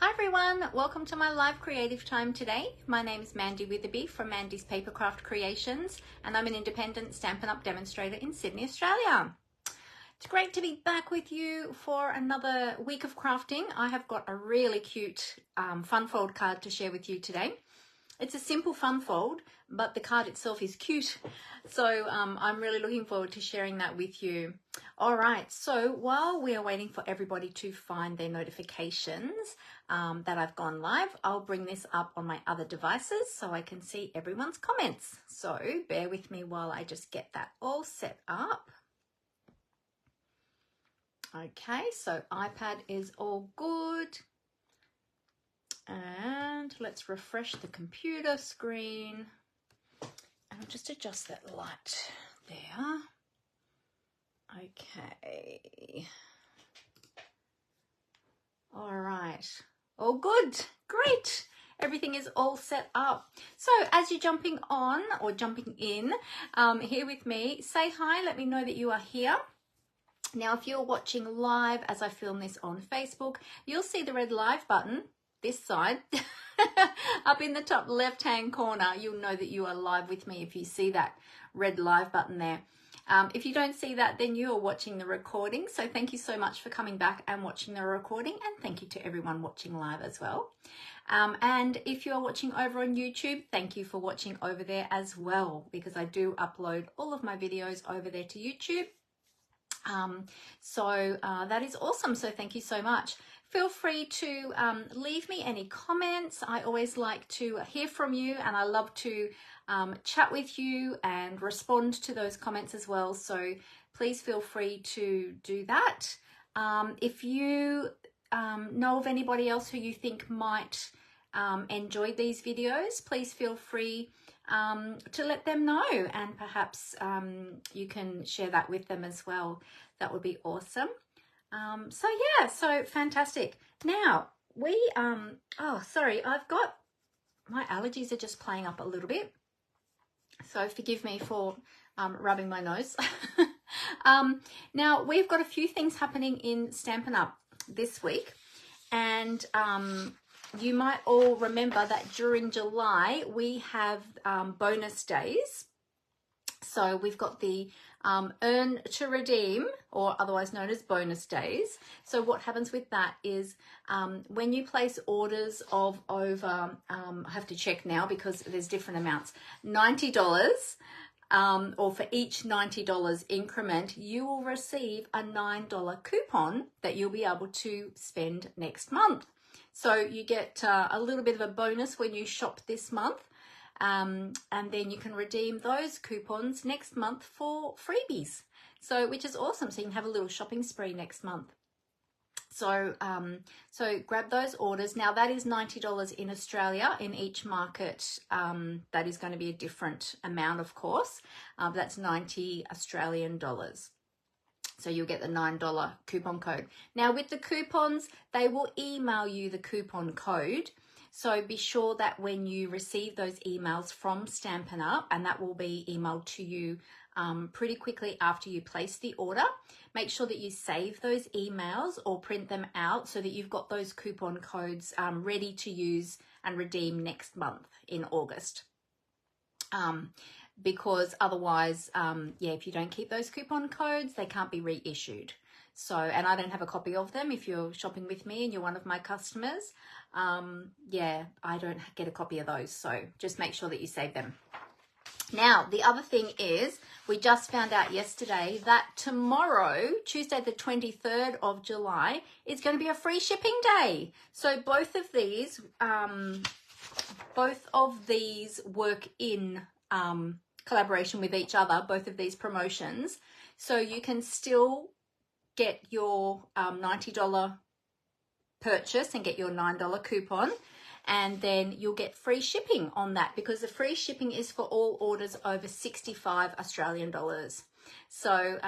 Hi everyone, welcome to my live creative time today. My name is Mandy Witherby from Mandy's Papercraft Creations, and I'm an independent Stampin' Up! Demonstrator in Sydney, Australia. It's great to be back with you for another week of crafting. I have got a really cute fun fold card to share with you today. It's a simple fun fold, but the card itself is cute. So I'm really looking forward to sharing that with you. All right, so while we are waiting for everybody to find their notifications that I've gone live, I'll bring this up on my other devices so I can see everyone's comments. So bear with me while I just get that all set up. Okay, so iPad is all good. And let's refresh the computer screen. And I'll just adjust that light there. Okay. All right. All good. Great. Everything is all set up. So as you're jumping on or jumping in here with me, say hi. Let me know that you are here. Now, if you're watching live as I film this on Facebook, you'll see the red live button this side up in the top left hand corner. You'll know that you are live with me if you see that red live button there. If you don't see that, then you are watching the recording. So thank you so much for coming back and watching the recording, and thank you to everyone watching live as well. And if you're watching over on YouTube, thank you for watching over there as well, because I do upload all of my videos over there to YouTube. That is awesome. So thank you so much. Feel free to leave me any comments. I always like to hear from you, and I love to chat with you and respond to those comments as well. So please feel free to do that. If you know of anybody else who you think might enjoy these videos, please feel free to let them know, and perhaps you can share that with them as well. That would be awesome. So fantastic. Now we oh sorry, I've got my allergies are just playing up a little bit, so forgive me for rubbing my nose. Now we've got a few things happening in Stampin' Up! This week, and you might all remember that during July we have bonus days. So we've got the earn to redeem, or otherwise known as bonus days. So what happens with that is when you place orders of over, I have to check now because there's different amounts, $90, or for each $90 increment, you will receive a $9 coupon that you'll be able to spend next month. So you get a little bit of a bonus when you shop this month. And then you can redeem those coupons next month for freebies, so which is awesome. So you can have a little shopping spree next month. So grab those orders. Now that is $90 in Australia. In each market, that is going to be a different amount, of course. That's 90 Australian dollars. So you'll get the $9 coupon code. Now with the coupons, they will email you the coupon code. So be sure that when you receive those emails from Stampin' Up!, and that will be emailed to you pretty quickly after you place the order, make sure that you save those emails or print them out so that you've got those coupon codes ready to use and redeem next month in August. Because otherwise, if you don't keep those coupon codes, they can't be reissued. So, and I don't have a copy of them. If you're shopping with me and you're one of my customers, I don't get a copy of those. So just make sure that you save them. Now, the other thing is, we just found out yesterday that tomorrow, Tuesday the 23rd of July, is going to be a free shipping day. So both of these work in collaboration with each other, both of these promotions. So you can still get your $90 purchase and get your $9 coupon, and then you'll get free shipping on that, because the free shipping is for all orders over 65 Australian dollars. So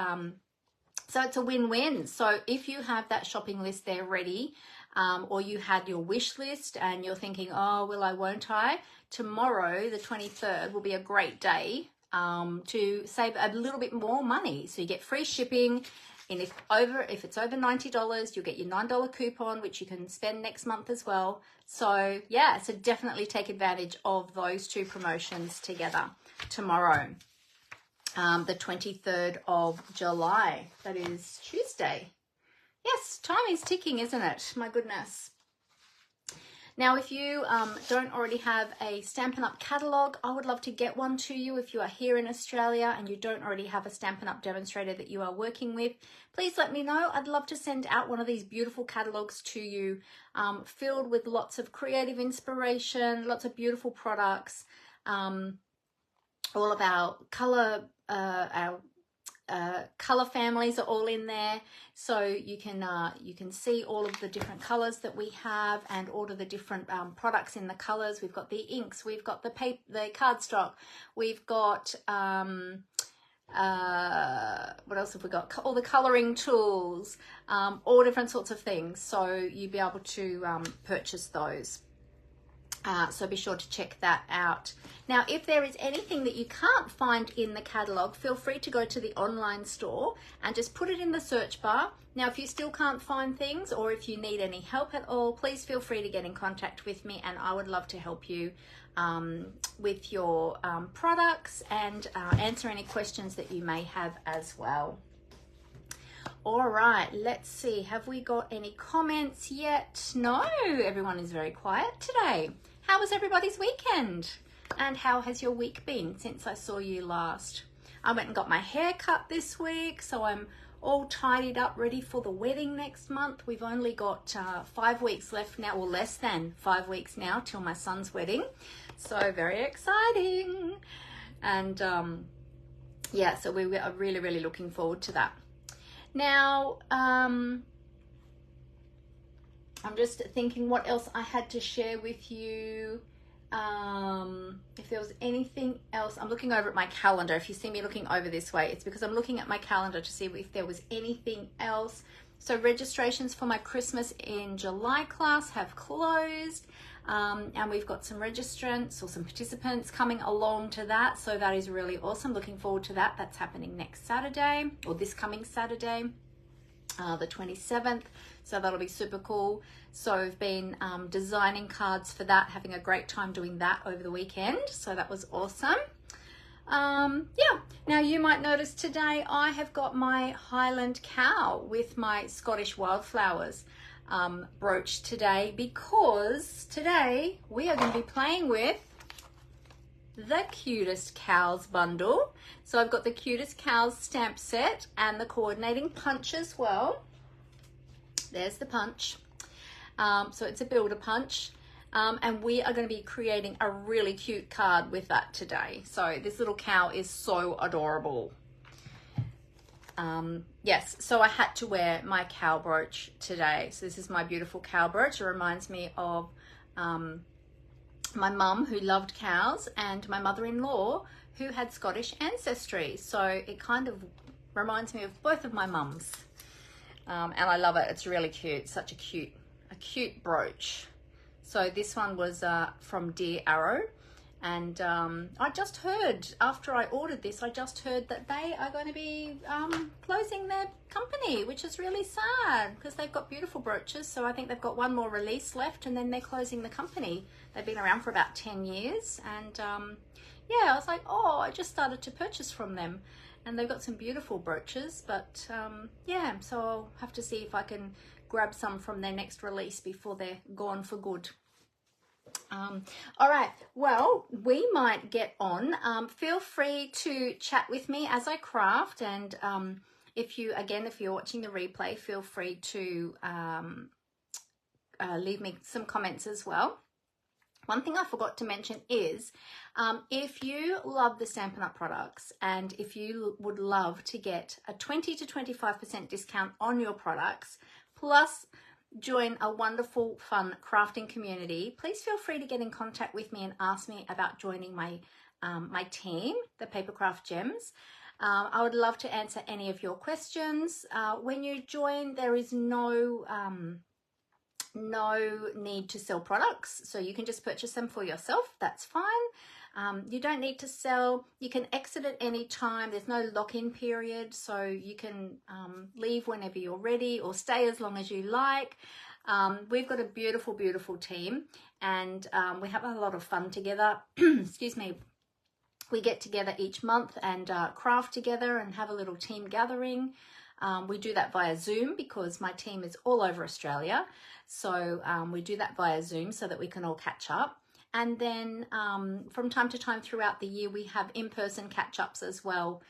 it's a win-win. So if you have that shopping list there ready, or you had your wish list and you're thinking, oh, will I, won't I? Tomorrow, the 23rd, will be a great day to save a little bit more money. So you get free shipping. And if it's over $90, you'll get your $9 coupon, which you can spend next month as well. So yeah, so definitely take advantage of those two promotions together tomorrow, the 23rd of July. That is Tuesday. Yes, time is ticking, isn't it? My goodness. Now, if you don't already have a Stampin' Up! Catalogue, I would love to get one to you. If you are here in Australia and you don't already have a Stampin' Up! Demonstrator that you are working with, please let me know. I'd love to send out one of these beautiful catalogues to you, filled with lots of creative inspiration, lots of beautiful products, all of our colour, color families are all in there, so you can see all of the different colors that we have and all of the different products in the colors. We've got the inks, we've got the paper, the cardstock, we've got what else have we got? All the coloring tools, all different sorts of things, so you'll be able to purchase those. So be sure to check that out. Now, if there is anything that you can't find in the catalogue, feel free to go to the online store and just put it in the search bar. Now, if you still can't find things, or if you need any help at all, please feel free to get in contact with me, and I would love to help you with your products and answer any questions that you may have as well. All right, let's see. Have we got any comments yet? No, everyone is very quiet today. How was everybody's weekend? And how has your week been since I saw you last? I went and got my hair cut this week, so I'm all tidied up, ready for the wedding next month. We've only got 5 weeks left now, or less than 5 weeks now, till my son's wedding. So very exciting. And yeah, so we are really, really looking forward to that. Now, I'm just thinking what else I had to share with you. If there was anything else, I'm looking over at my calendar. If you see me looking over this way, it's because I'm looking at my calendar to see if there was anything else. So registrations for my Christmas in July class have closed. And we've got some registrants or some participants coming along to that. So that is really awesome. Looking forward to that. That's happening next Saturday, or this coming Saturday, the 27th. So that'll be super cool. So I've been designing cards for that, having a great time doing that over the weekend. So that was awesome. Yeah, now you might notice today I have got my Highland cow with my Scottish wildflowers brooch today, because today we are going to be playing with the Cutest Cows bundle. So I've got the Cutest Cows stamp set and the coordinating punch as well. There's the punch. So it's a builder punch. And we are going to be creating a really cute card with that today. So this little cow is so adorable. Yes, so I had to wear my cow brooch today. So this is my beautiful cow brooch. It reminds me of my mum, who loved cows, and my mother-in-law, who had Scottish ancestry. So it kind of reminds me of both of my mums. And I love it. It's really cute. Such a cute brooch. So this one was from Dear Arrow. And I just heard, after I ordered this, I just heard that they are going to be closing their company, which is really sad, because they've got beautiful brooches. So I think they've got one more release left, and then they're closing the company. They've been around for about 10 years. And yeah, I was like, oh, I just started to purchase from them. And they've got some beautiful brooches. But yeah, so I'll have to see if I can grab some from their next release before they're gone for good. All right, well, we might get on. Feel free to chat with me as I craft, and if you're watching the replay, feel free to leave me some comments as well. One thing I forgot to mention is if you love the Stampin' Up! Products, and if you would love to get a 20 to 25% discount on your products, plus join a wonderful, fun crafting community, please feel free to get in contact with me and ask me about joining my my team, the Papercraft Gems. I would love to answer any of your questions. When you join, there is no need to sell products, so you can just purchase them for yourself. That's fine. You don't need to sell. You can exit at any time. There's no lock-in period, so you can leave whenever you're ready or stay as long as you like. We've got a beautiful, beautiful team, and we have a lot of fun together. Excuse me. We get together each month and craft together and have a little team gathering. We do that via Zoom because my team is all over Australia. So we do that via Zoom so that we can all catch up. And then from time to time throughout the year, we have in-person catch-ups as well,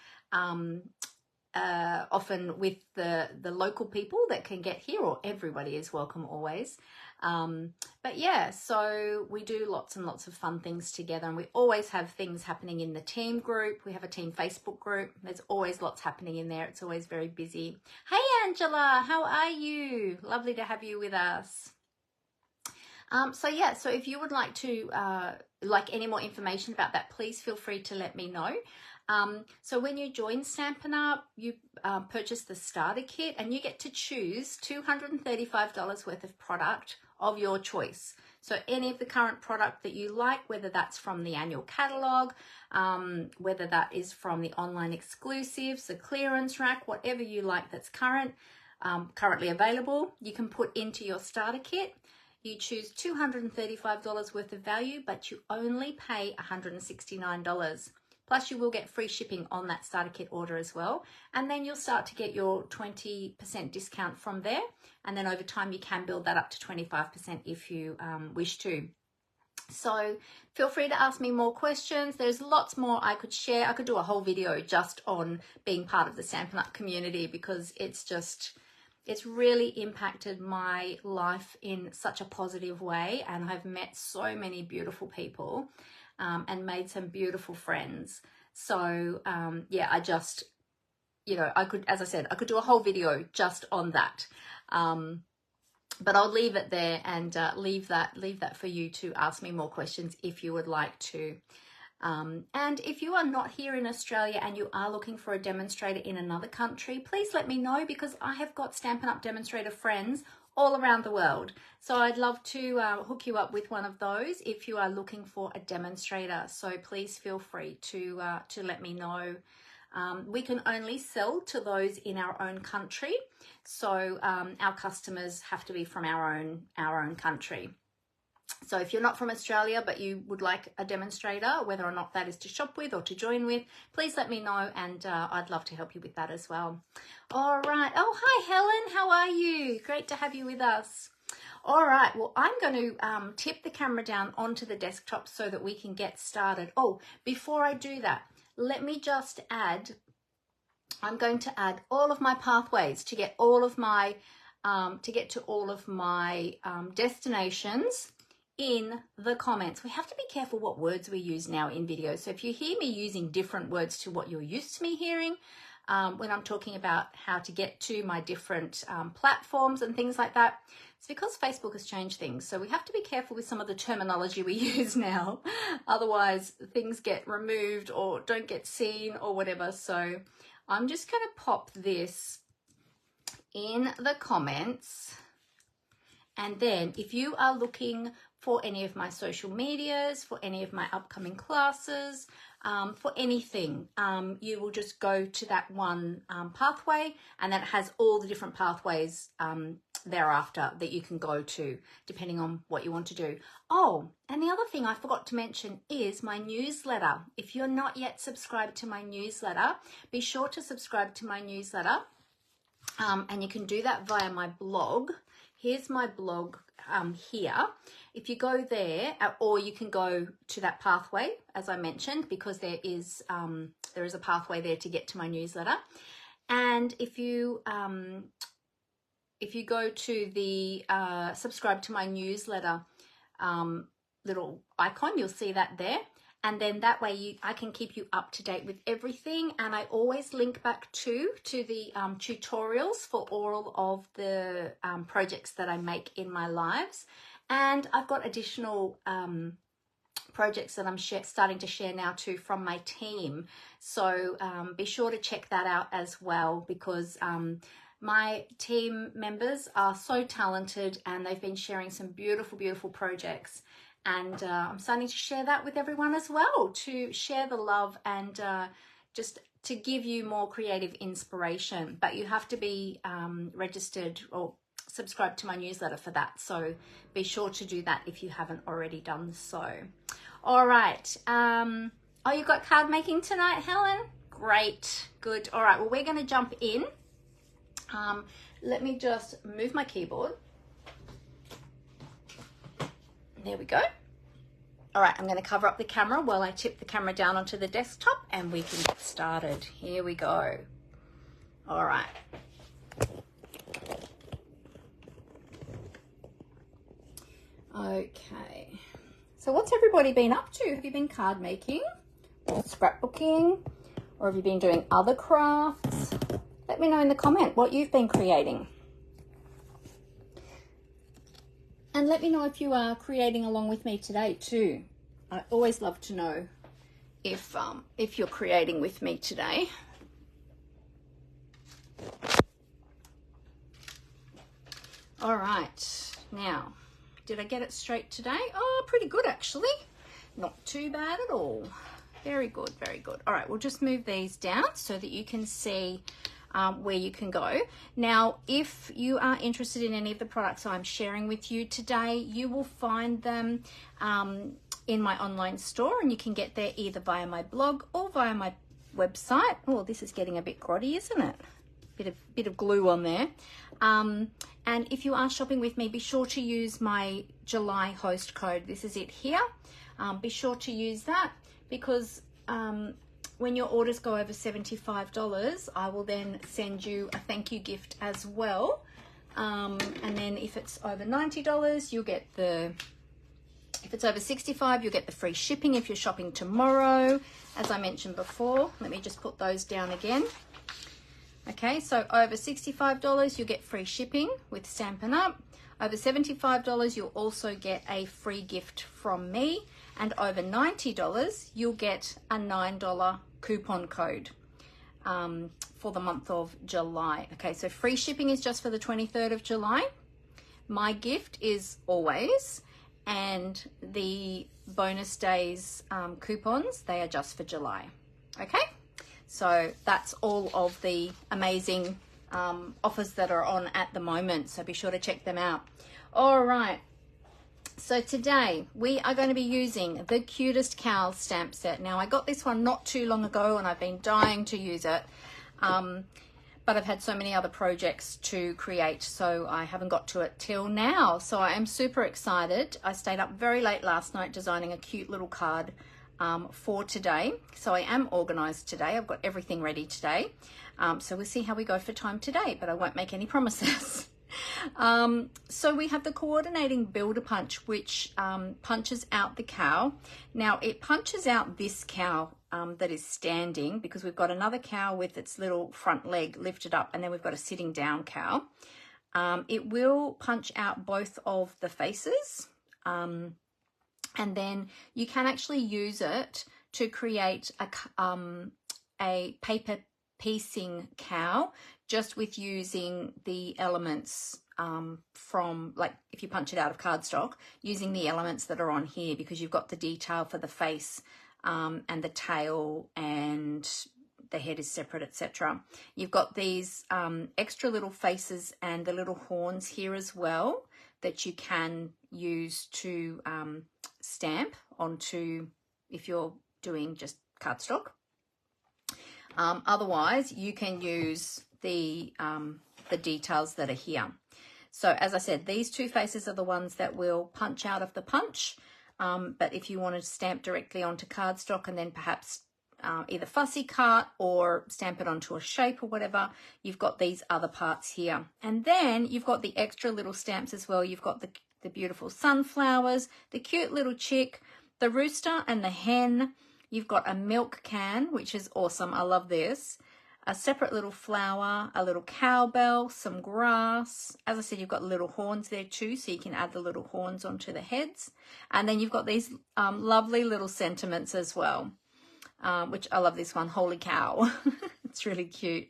often with the local people that can get here, or everybody is welcome always. But yeah, so we do lots and lots of fun things together, and we always have things happening in the team group. We have a team Facebook group. There's always lots happening in there. It's always very busy. Hey Angela, how are you? Lovely to have you with us. So yeah, so if you would like to like any more information about that, please feel free to let me know. So when you join Stampin' Up, you purchase the starter kit and you get to choose $235 worth of product of your choice. So any of the current product that you like, whether that's from the annual catalogue, whether that is from the online exclusives, the clearance rack, whatever you like that's currently available, you can put into your starter kit. You choose $235 worth of value, but you only pay $169. Plus you will get free shipping on that starter kit order as well. And then you'll start to get your 20% discount from there. And then over time you can build that up to 25% if you wish to. So feel free to ask me more questions. There's lots more I could share. I could do a whole video just on being part of the Stampin' Up community, because it's really impacted my life in such a positive way, and I've met so many beautiful people and made some beautiful friends. So yeah, I just, you know, I could, as I said, I could do a whole video just on that. But I'll leave it there and leave that for you to ask me more questions if you would like to. And if you are not here in Australia and you are looking for a demonstrator in another country, please let me know, because I have got Stampin' Up demonstrator friends all around the world. So I'd love to hook you up with one of those if you are looking for a demonstrator. So please feel free to let me know. We can only sell to those in our own country. So our customers have to be from our own country. So if you're not from Australia but you would like a demonstrator, whether or not that is to shop with or to join with, please let me know, and I'd love to help you with that as well. All right. Oh, hi Helen, how are you? Great to have you with us. All right, well, I'm going to tip the camera down onto the desktop so that we can get started. Oh, before I do that, let me just add, I'm going to add all of my pathways to get all of my to all of my destinations in the comments. We have to be careful what words we use now in videos. So if you hear me using different words to what you're used to me hearing, when I'm talking about how to get to my different platforms and things like that, it's because Facebook has changed things. So we have to be careful with some of the terminology we use now. Otherwise things get removed or don't get seen or whatever. So I'm just going to pop this in the comments. And then if you are looking for any of my social medias, for any of my upcoming classes, for anything, you will just go to that one pathway, and that has all the different pathways thereafter that you can go to depending on what you want to do. Oh, and the other thing I forgot to mention is my newsletter. If you're not yet subscribed to my newsletter, be sure to subscribe to my newsletter, and you can do that via my blog. Here's my blog here. If you go there, or you can go to that pathway, as I mentioned, because there is a pathway there to get to my newsletter. And if you go to the subscribe to my newsletter little icon, you'll see that there. And then that way I can keep you up to date with everything. And I always link back to the tutorials for all of the projects that I make in my lives. And I've got additional projects that I'm starting to share now too from my team. So be sure to check that out as well, because my team members are so talented and they've been sharing some beautiful, beautiful projects. And I'm starting to share that with everyone as well, to share the love and just to give you more creative inspiration. But you have to be registered or subscribe to my newsletter for that. So be sure to do that if you haven't already done so. All right. Oh, you got card making tonight, Helen? Great. Good. All right. Well, we're going to jump in. Let me just move my keyboard. There we go. All right, I'm going to cover up the camera while I tip the camera down onto the desktop and we can get started. Here we go. All right. Okay. So what's everybody been up to? Have you been card making or scrapbooking, or have you been doing other crafts? Let me know in the comment what you've been creating. And let me know if you are creating along with me today too. I always love to know if you're creating with me today. All right, now, did I get it straight today? Oh, pretty good actually. Not too bad at all. Very good, very good. All right, we'll just move these down so that you can see where you can go. Now, if you are interested in any of the products I'm sharing with you today, you will find them in my online store, and you can get there either via my blog or via my website. Oh, this is getting a bit grotty, isn't it? Bit of glue on there. And if you are shopping with me, be sure to use my July host code. This is it here. Be sure to use that, because when your orders go over $75, I will then send you a thank you gift as well. And then if it's over $90, you'll get if it's over $65, you'll get the free shipping if you're shopping tomorrow, as I mentioned before. Let me just put those down again. Okay, so over $65, you'll get free shipping with Stampin' Up. Over $75, you'll also get a free gift from me. And over $90, you'll get a $9 coupon code for the month of July. Okay, so free shipping is just for the 23rd of July. My gift is always, and the bonus days coupons, they are just for July. Okay, so that's all of the amazing offers that are on at the moment, so be sure to check them out. All right. So today we are going to be using the Cutest Cowl stamp set. Now, I got this one not too long ago and I've been dying to use it, but I've had so many other projects to create, so I haven't got to it till now. So I am super excited. I stayed up very late last night designing a cute little card for today. So I am organized today. I've got everything ready today. So we'll see how we go for time today, but I won't make any promises. So we have the coordinating builder punch, which punches out the cow. Now it punches out this cow that is standing, because we've got another cow with its little front leg lifted up, and then we've got a sitting down cow. It will punch out both of the faces, and then you can actually use it to create a paper piecing cow, just with using the elements from, like, if you punch it out of cardstock, using the elements that are on here, because you've got the detail for the face and the tail, and the head is separate, etc. You've got these extra little faces and the little horns here as well that you can use to stamp onto if you're doing just cardstock. Otherwise, you can use the details that are here. So as I said, these two faces are the ones that will punch out of the punch. But if you want to stamp directly onto cardstock and then perhaps either fussy cut or stamp it onto a shape or whatever, you've got these other parts here. And then you've got the extra little stamps as well. You've got the beautiful sunflowers, the cute little chick, the rooster and the hen. You've got a milk can, which is awesome. I love this. A separate little flower, a little cowbell, some grass. As I said, you've got little horns there too, so you can add the little horns onto the heads. And then you've got these lovely little sentiments as well, which I love this one, holy cow. It's really cute.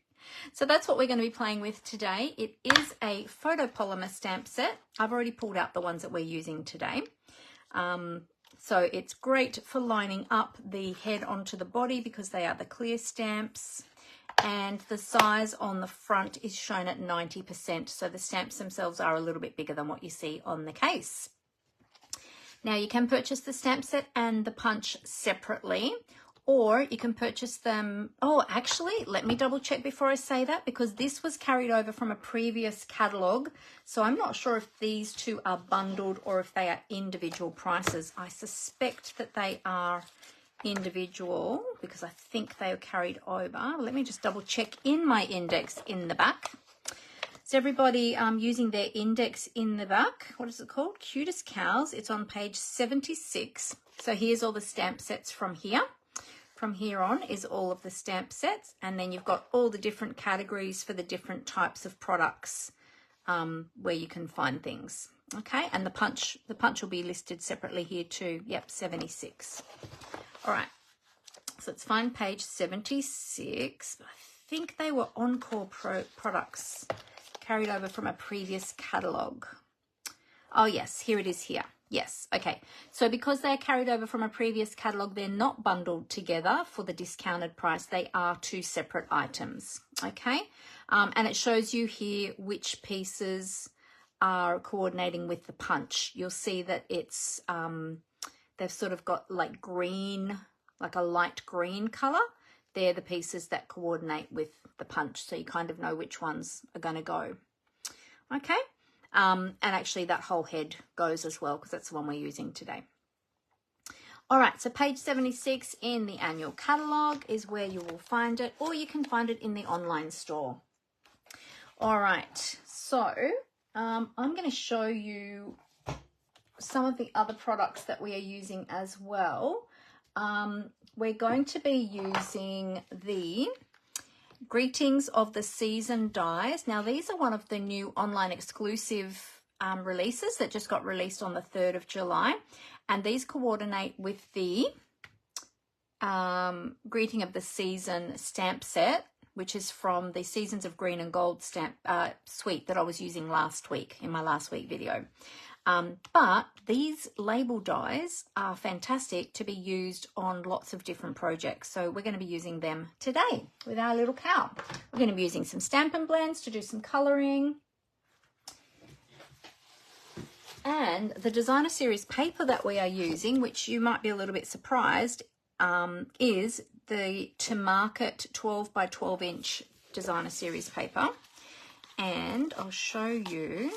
So that's what we're going to be playing with today. It is a photopolymer stamp set. I've already pulled out the ones that we're using today. So it's great for lining up the head onto the body because they are the clear stamps. And the size on the front is shown at 90%. So the stamps themselves are a little bit bigger than what you see on the case. Now you can purchase the stamp set and the punch separately, or you can purchase them. Oh, actually, let me double check before I say that, because this was carried over from a previous catalogue. So I'm not sure if these two are bundled or if they are individual prices. I suspect that they are individual because I think they were carried over. Let me just double check in my index in the back. So everybody using their index in the back, what is it called? Cutest Cows. It's on page 76. So here's all the stamp sets from here. From here on is all of the stamp sets, and then you've got all the different categories for the different types of products where you can find things. Okay, and the punch will be listed separately here too. Yep, 76. All right, so let's find page 76. I think they were Encore products carried over from a previous catalogue. Oh yes, here it is here. Yes, okay. So because they're carried over from a previous catalogue, they're not bundled together for the discounted price. They are two separate items, okay? And it shows you here which pieces are coordinating with the punch. You'll see that it's, they've sort of got like green, like a light green colour. They're the pieces that coordinate with the punch, so you kind of know which ones are going to go, okay? And actually that whole head goes as well because that's the one we're using today. All right, so page 76 in the annual catalogue is where you will find it, or you can find it in the online store. All right, so I'm going to show you some of the other products that we are using as well. We're going to be using the Greetings of the Season dies. Now these are one of the new online exclusive releases that just got released on the 3rd of July, and these coordinate with the Greeting of the Season stamp set, which is from the Seasons of Green and Gold stamp suite that I was using last week in my last week video. But these label dies are fantastic to be used on lots of different projects. So we're going to be using them today with our little cow. We're going to be using some Stampin' blends to do some colouring. And the designer series paper that we are using, which you might be a little bit surprised, is the To Market 12 by 12 inch designer series paper. And I'll show you.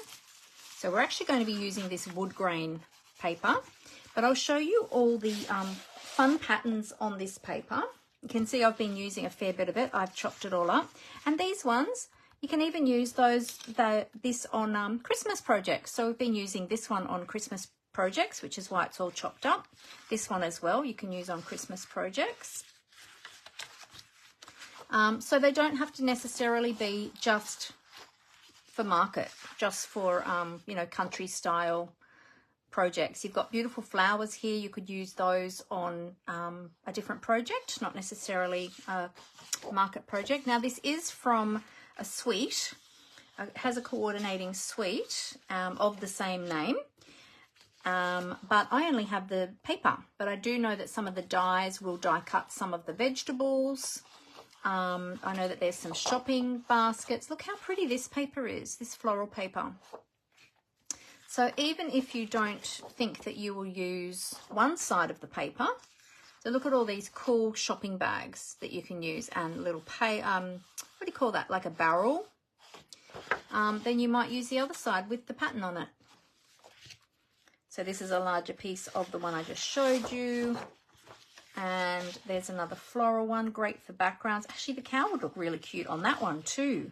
So we're actually going to be using this wood grain paper, but I'll show you all the fun patterns on this paper. You can see I've been using a fair bit of it. I've chopped it all up. And these ones, you can even use this on Christmas projects. So we've been using this one on Christmas projects, which is why it's all chopped up. This one as well, you can use on Christmas projects. So they don't have to necessarily be just for market, just for you know, country style projects. You've got beautiful flowers here. You could use those on a different project, not necessarily a market project. Now this is from a suite. It has a coordinating suite of the same name, but I only have the paper, but I do know that some of the dies will die cut some of the vegetables. I know that there's some shopping baskets. Look how pretty this paper is, this floral paper. So even if you don't think that you will use one side of the paper, so look at all these cool shopping bags that you can use, and little what do you call that, like a barrel? Then you might use the other side with the pattern on it. So this is a larger piece of the one I just showed you. And there's another floral one, great for backgrounds. Actually, the cow would look really cute on that one too.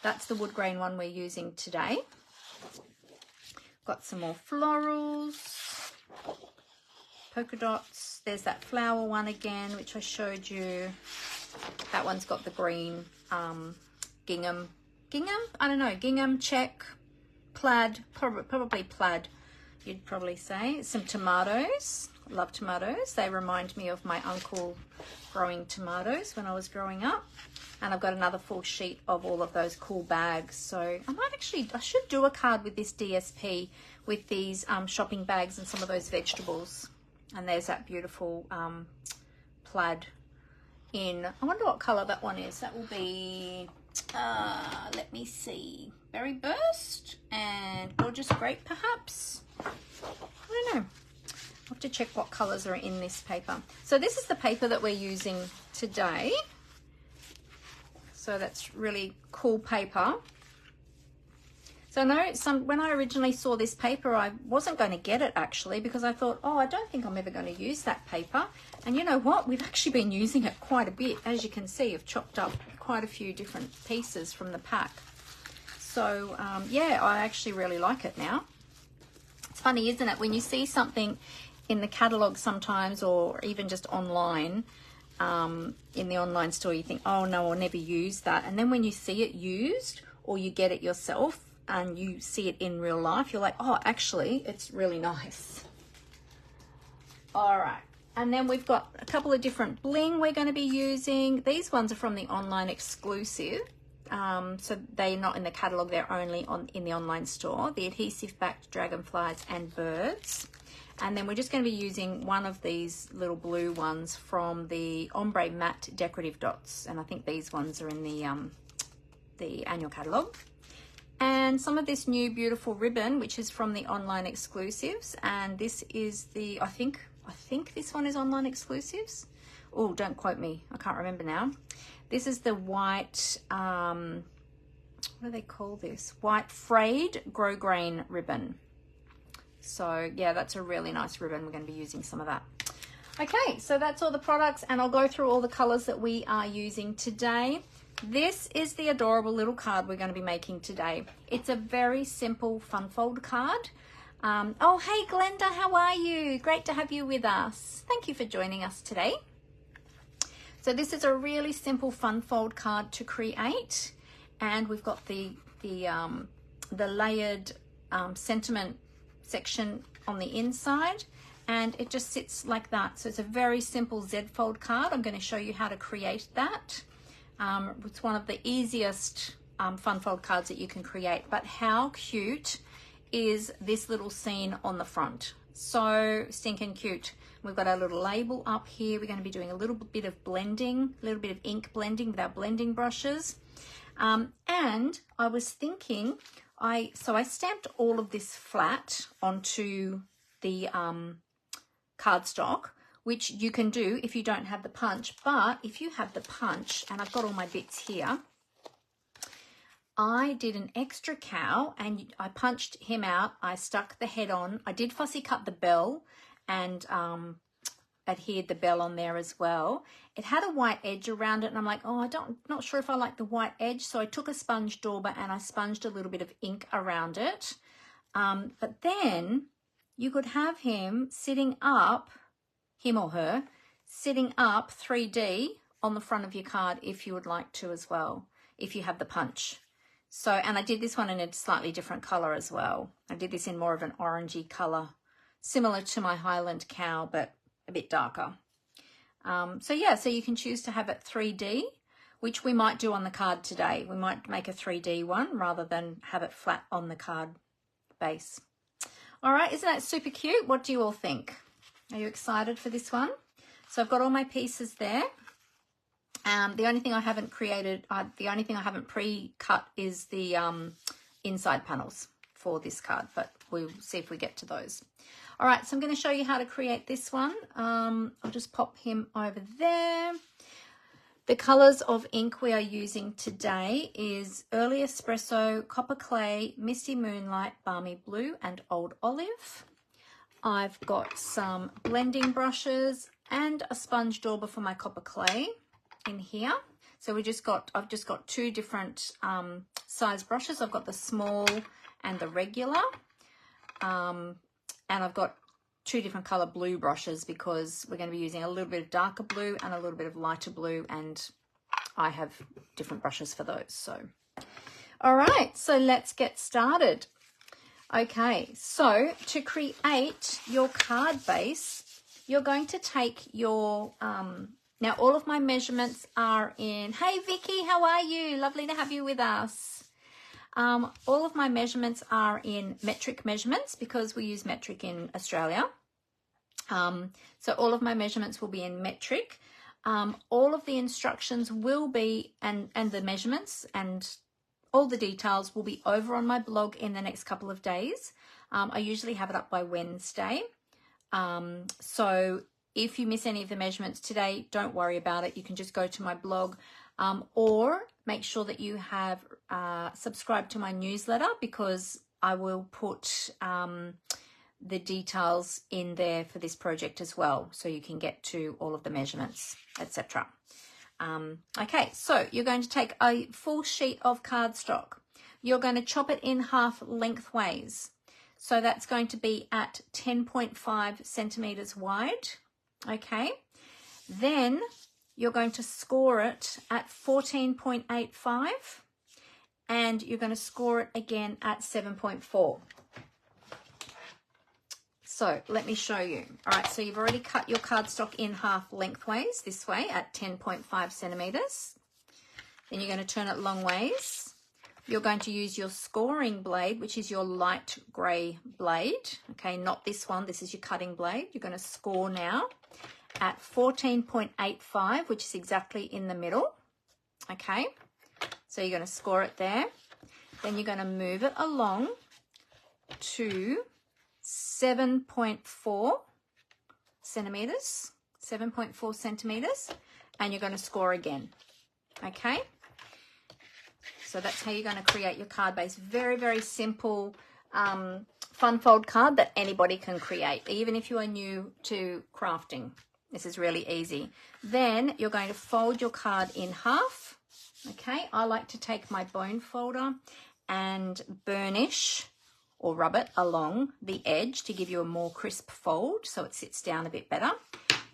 That's the wood grain one we're using today. Got some more florals, polka dots. There's that flower one again, which I showed you. That one's got the green gingham, I don't know, gingham, check, plaid, probably plaid, you'd probably say. Some tomatoes. Love tomatoes. They remind me of my uncle growing tomatoes when I was growing up. And I've got another full sheet of all of those cool bags. So I should do a card with this DSP with these shopping bags and some of those vegetables. And there's that beautiful plaid in, I wonder what color that one is. That will be, let me see, Berry Burst and Gorgeous Grape perhaps. I don't know. I'll have to check what colors are in this paper. So this is the paper that we're using today. So that's really cool paper. So I know when I originally saw this paper, I wasn't going to get it actually, because I thought, oh, I don't think I'm ever going to use that paper. And you know what? We've actually been using it quite a bit. As you can see, I've chopped up quite a few different pieces from the pack. So yeah, I actually really like it now. It's funny, isn't it? When you see something in the catalogue sometimes, or even just online, in the online store, you think, oh no, I'll never use that. And then when you see it used, or you get it yourself and you see it in real life, you're like, oh, actually, it's really nice. All right. And then we've got a couple of different bling we're going to be using. These ones are from the online exclusive. So they're not in the catalogue, they're only in the online store. The adhesive backed dragonflies and birds. And then we're just going to be using one of these little blue ones from the Ombre Matte Decorative Dots. And I think these ones are in the annual catalogue. And some of this new beautiful ribbon, which is from the online exclusives. And this is the, I think this one is online exclusives. Oh, don't quote me. I can't remember now. This is the white, what do they call this? White frayed grosgrain ribbon. So yeah, that's a really nice ribbon. We're going to be using some of that. Okay, so that's all the products, and I'll go through all the colors that we are using today. This is the adorable little card we're going to be making today. It's a very simple fun fold card. Oh, hey Glenda, how are you? Great to have you with us. Thank you for joining us today. So this is a really simple fun fold card to create, and we've got the layered sentiment section on the inside, and it just sits like that. So it's a very simple Z fold card. I'm going to show you how to create that. It's one of the easiest fun fold cards that you can create, but how cute is this little scene on the front? So stinking cute. We've got our little label up here. We're going to be doing a little bit of blending, a little bit of ink blending with our blending brushes. And I was thinking, so I stamped all of this flat onto the cardstock, which you can do if you don't have the punch. But if you have the punch, and I've got all my bits here, I did an extra cow and I punched him out. I stuck the head on. I did fussy cut the bell and adhered the bell on there as well. It had a white edge around it, and I'm like, oh, not sure if I like the white edge. So I took a sponge dauber and I sponged a little bit of ink around it. But then you could have him sitting up, him or her, sitting up 3D on the front of your card if you would like to as well, if you have the punch. So, and I did this one in a slightly different color as well. I did this in more of an orangey color, similar to my Highland cow, but a bit darker. So yeah, so you can choose to have it 3D, which we might do on the card today. We might make a 3D one rather than have it flat on the card base. All right, isn't that super cute? What do you all think? Are you excited for this one? So I've got all my pieces there. The only thing I haven't created, the only thing I haven't pre-cut is the inside panels for this card, but we'll see if we get to those. All right, so I'm going to show you how to create this one. I'll just pop him over there. The colors of ink we are using today is Early Espresso, Copper Clay, Misty Moonlight, Balmy Blue, and Old Olive. I've got some blending brushes and a sponge dauber for my Copper Clay in here. So I've just got two different size brushes. I've got the small and the regular. And I've got two different color blue brushes because we're going to be using a little bit of darker blue and a little bit of lighter blue, and I have different brushes for those. So, all right, so let's get started. Okay, so to create your card base, you're going to take your, now all of my measurements are in, hey Vicky, how are you? Lovely to have you with us. All of my measurements are in metric measurements because we use metric in Australia. So all of my measurements will be in metric. All of the instructions will be, and the measurements and all the details will be over on my blog in the next couple of days. I usually have it up by Wednesday. So if you miss any of the measurements today, don't worry about it. You can just go to my blog, or make sure that you have subscribed to my newsletter, because I will put the details in there for this project as well, so you can get to all of the measurements, etc. Okay, so you're going to take a full sheet of cardstock. You're going to chop it in half lengthways. So that's going to be at 10.5 centimeters wide. Okay, then you're going to score it at 14.85, and you're going to score it again at 7.4. So let me show you. All right, so you've already cut your cardstock in half lengthways this way at 10.5 centimeters. Then you're going to turn it long ways. You're going to use your scoring blade, which is your light grey blade. Okay, not this one. This is your cutting blade. You're going to score now at 14.85, which is exactly in the middle. Okay, so you're going to score it there. Then you're going to move it along to 7.4 centimeters, 7.4 centimeters, and you're going to score again. Okay, so that's how you're going to create your card base. Very, very simple fun fold card that anybody can create, even if you are new to crafting. This is really easy. Then you're going to fold your card in half. Okay, I like to take my bone folder and burnish or rub it along the edge to give you a more crisp fold so it sits down a bit better.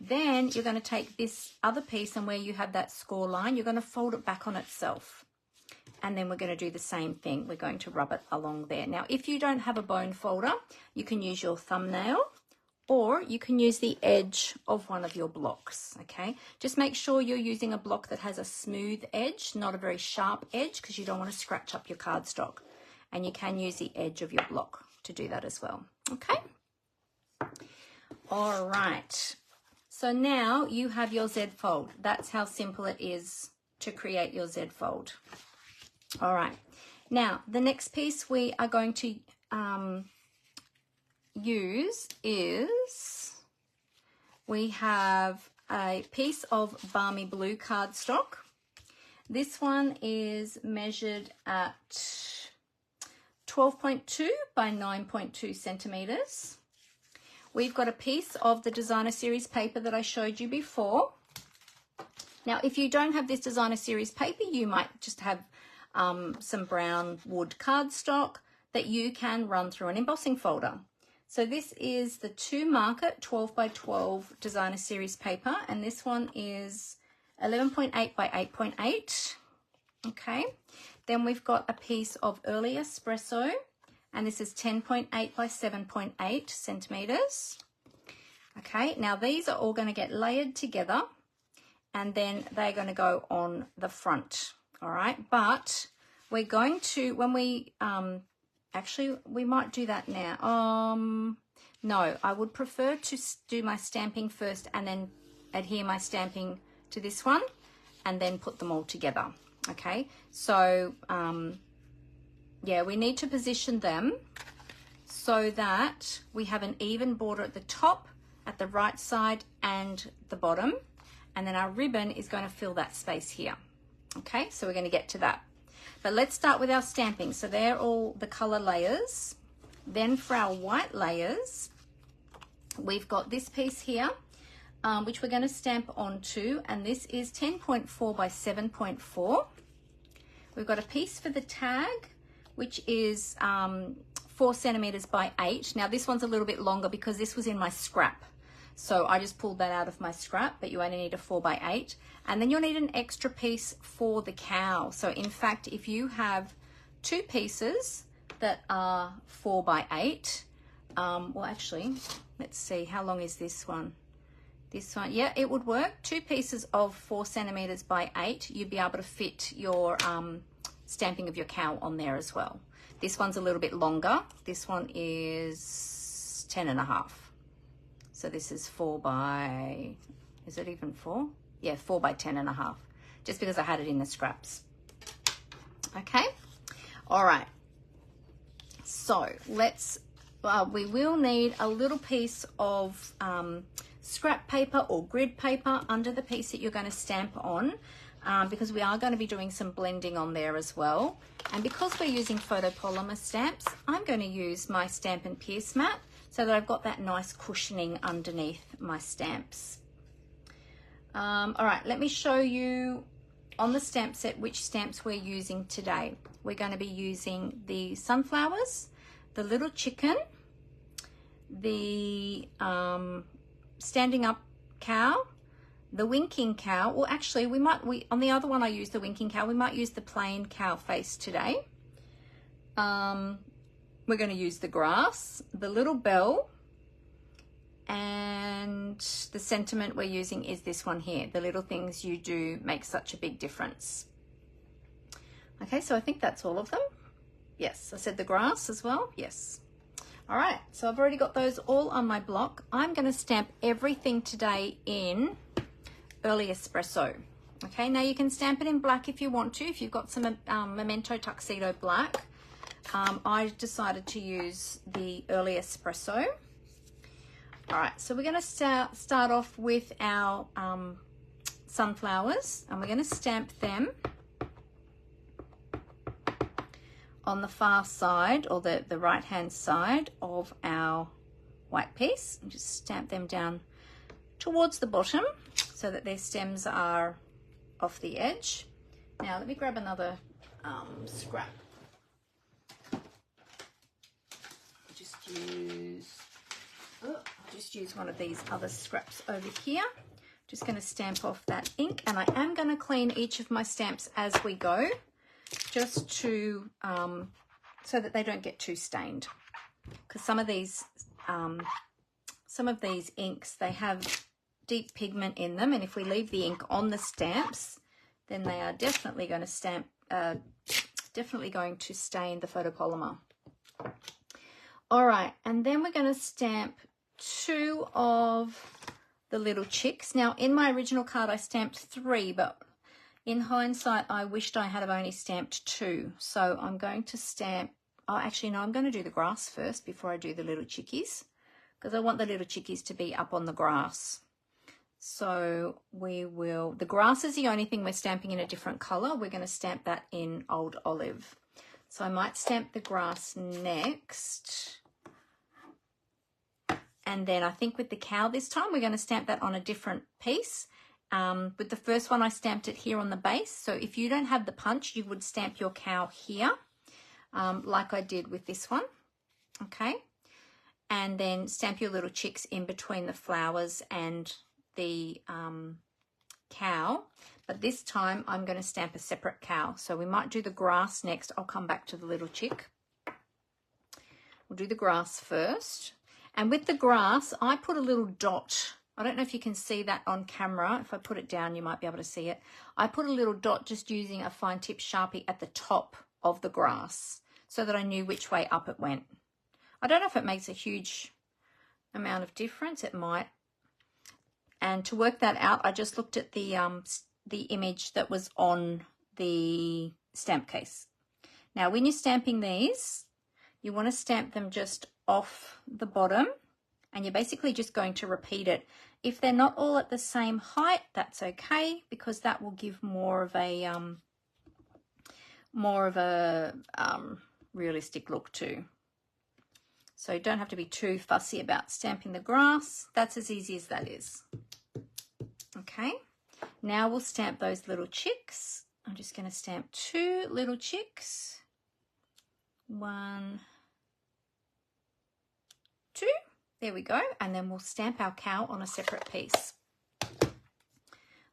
Then you're going to take this other piece, and where you have that score line, you're going to fold it back on itself. And then we're going to do the same thing. We're going to rub it along there. Now, if you don't have a bone folder, you can use your thumbnail, or you can use the edge of one of your blocks, okay? Just make sure you're using a block that has a smooth edge, not a very sharp edge, because you don't want to scratch up your cardstock. And you can use the edge of your block to do that as well, okay? All right. So now you have your Z fold. That's how simple it is to create your Z fold. All right. Now, the next piece we are going to use is, we have a piece of Balmy Blue cardstock. This one is measured at 12.2 by 9.2 centimeters. We've got a piece of the designer series paper that I showed you before. Now, if you don't have this designer series paper, you might just have some brown wood cardstock that you can run through an embossing folder. So this is the 2 Market 12 by 12 designer series paper, and this one is 11.8 by 8.8. Okay. Then we've got a piece of Early Espresso, and this is 10.8 by 7.8 centimeters. Okay, now these are all going to get layered together, and then they're going to go on the front. All right, but we're going to, when we, actually, we might do that now. No, I would prefer to do my stamping first and then adhere my stamping to this one and then put them all together. Okay, so yeah, we need to position them so that we have an even border at the top, at the right side and the bottom, and then our ribbon is going to fill that space here. Okay, so we're going to get to that, but let's start with our stamping. So they're all the color layers. Then for our white layers, we've got this piece here, which we're going to stamp onto, and this is 10.4 by 7.4. We've got a piece for the tag, which is 4 centimeters by 8. Now this one's a little bit longer because this was in my scrap, so I just pulled that out of my scrap, but you only need a 4 by 8. And then you'll need an extra piece for the cow. So in fact, if you have 2 pieces that are 4 by 8, well actually, let's see, how long is this one? This one, yeah, it would work. 2 pieces of 4 centimeters by 8. You'd be able to fit your stamping of your cow on there as well. This one's a little bit longer. This one is 10.5. So this is 4 by, is it even 4? Yeah, 4 by 10.5. Just because I had it in the scraps. Okay. All right. So let's, we will need a little piece of scrap paper or grid paper under the piece that you're going to stamp on, because we are going to be doing some blending on there as well. And because we're using photopolymer stamps, I'm going to use my Stampin' Pierce mat so that I've got that nice cushioning underneath my stamps. All right, let me show you on the stamp set which stamps we're using today. We're going to be using the sunflowers, the little chicken, the standing up cow, the winking cow. Well, actually, on the other one I used the winking cow. We might use the plain cow face today. We're going to use the grass, the little bell, and the sentiment we're using is this one here. The little things you do make such a big difference. Okay, so I think that's all of them. Yes, I said the grass as well. Yes. All right, so I've already got those all on my block. I'm going to stamp everything today in Early Espresso. Okay, now you can stamp it in black if you want to, if you've got some Memento Tuxedo black. I decided to use the Early Espresso. All right, so we're going to start off with our sunflowers, and we're going to stamp them on the far side, or the right hand side of our white piece, and just stamp them down towards the bottom so that their stems are off the edge. Now let me grab another scrap. I'll just use one of these other scraps over here. Just going to stamp off that ink, and I am going to clean each of my stamps as we go, just to so that they don't get too stained, because some of these inks, they have deep pigment in them, and if we leave the ink on the stamps, then they are definitely going to stain the photopolymer. All right, and then we're going to stamp 2 of the little chicks. Now in my original card I stamped 3, but in hindsight, I wished I had only stamped 2. So I'm going to stamp, oh, actually, no, I'm going to do the grass first before I do the little chickies, because I want the little chickies to be up on the grass. So the grass is the only thing we're stamping in a different color. We're going to stamp that in Old Olive. So I might stamp the grass next. And then I think with the cow this time, we're going to stamp that on a different piece. With the first one, I stamped it here on the base. So if you don't have the punch, you would stamp your cow here, like I did with this one. Okay. And then stamp your little chicks in between the flowers and the cow. But this time I'm going to stamp a separate cow. So we might do the grass next. I'll come back to the little chick. We'll do the grass first. And with the grass, I put a little dot. I don't know if you can see that on camera. If I put it down, you might be able to see it. I put a little dot just using a fine tip Sharpie at the top of the grass so that I knew which way up it went. I don't know if it makes a huge amount of difference. It might. And to work that out, I just looked at the image that was on the stamp case. Now, when you're stamping these, you want to stamp them just off the bottom, and you're basically just going to repeat it. If they're not all at the same height, that's okay, because that will give more of a realistic look too. So you don't have to be too fussy about stamping the grass. That's as easy as that is. Okay, now we'll stamp those little chicks. I'm just going to stamp 2 little chicks. 1, 2. There we go. And then we'll stamp our cow on a separate piece.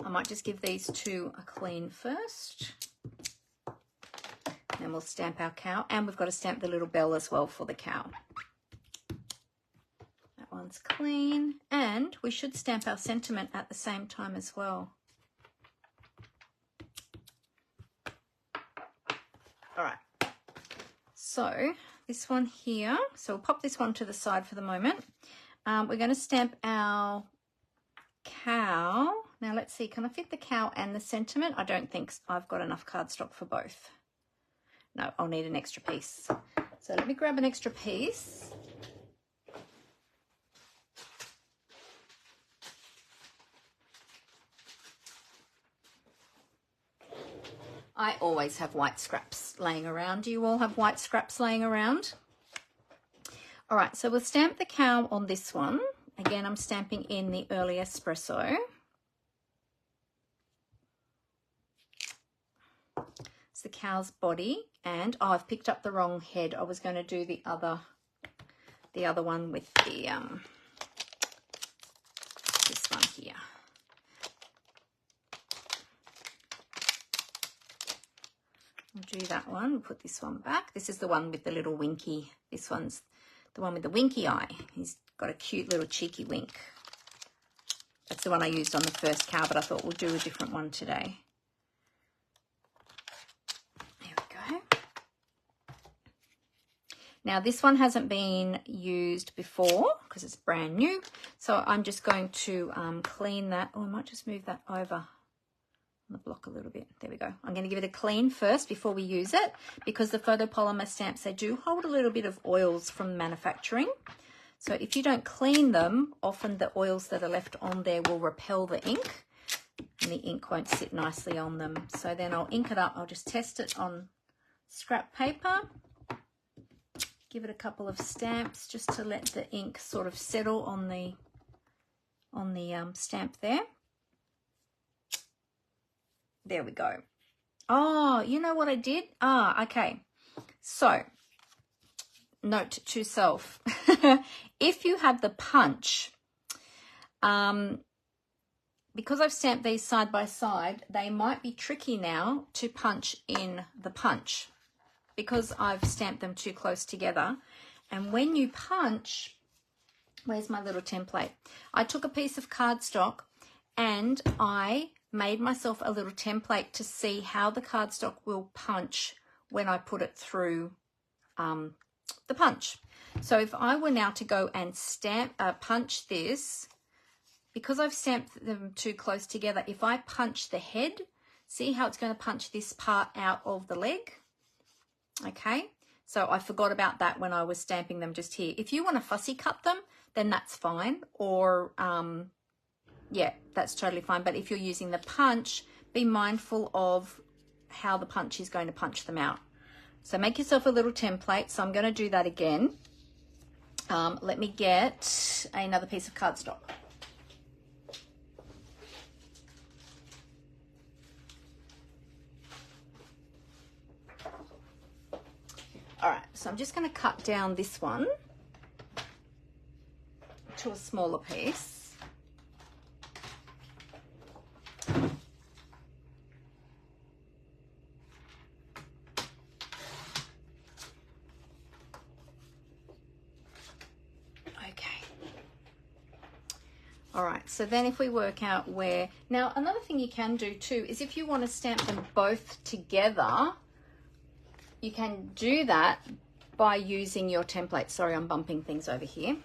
I might just give these 2 a clean first. Then we'll stamp our cow. And we've got to stamp the little bell as well for the cow. That one's one's clean, and we should stamp our sentiment at the same time as well. All right, so this one here, so we'll pop this one to the side for the moment. We're going to stamp our cow. Now let's see, can I fit the cow and the sentiment? I don't think I've got enough cardstock for both. No, I'll need an extra piece. So let me grab an extra piece. I always have white scraps laying around. Do you all have white scraps laying around? All right, so we'll stamp the cow on this one. Again, I'm stamping in the early espresso. It's the cow's body, and oh, I've picked up the wrong head. I was going to do the other one with the this one here. I'll do that one. We'll put this one back. This is the one with the little winky. This one's the one with the winky eye. He's got a cute little cheeky wink. That's the one I used on the first cow, but I thought we'll do a different one today. There we go. Now this one hasn't been used before because it's brand new. So I'm just going to clean that. Oh, I might just move that over the block a little bit. There we go. I'm going to give it a clean first before we use it, because the photopolymer stamps, they do hold a little bit of oils from manufacturing. So if you don't clean them, often the oils that are left on there will repel the ink and the ink won't sit nicely on them. So then I'll ink it up. I'll just test it on scrap paper. Give it a couple of stamps just to let the ink sort of settle on the stamp there. There we go. Oh, you know what I did? Okay. So, note to self. If you have the punch, because I've stamped these side by side, they might be tricky now to punch in the punch because I've stamped them too close together. And when you punch, where's my little template? I took a piece of cardstock and I made myself a little template to see how the cardstock will punch when I put it through the punch. So if I were now to go and punch this, because I've stamped them too close together, if I punch the head, see how it's going to punch this part out of the leg? Okay, so I forgot about that when I was stamping them just here. If you want to fussy cut them, then that's fine, or yeah, that's totally fine. But if you're using the punch, be mindful of how the punch is going to punch them out. So make yourself a little template. So I'm going to do that again. Let me get another piece of cardstock. All right, so I'm just going to cut down this one to a smaller piece. All right, so then if we work out where, now another thing you can do too is if you want to stamp them both together, you can do that by using your template. Sorry, I'm bumping things over here.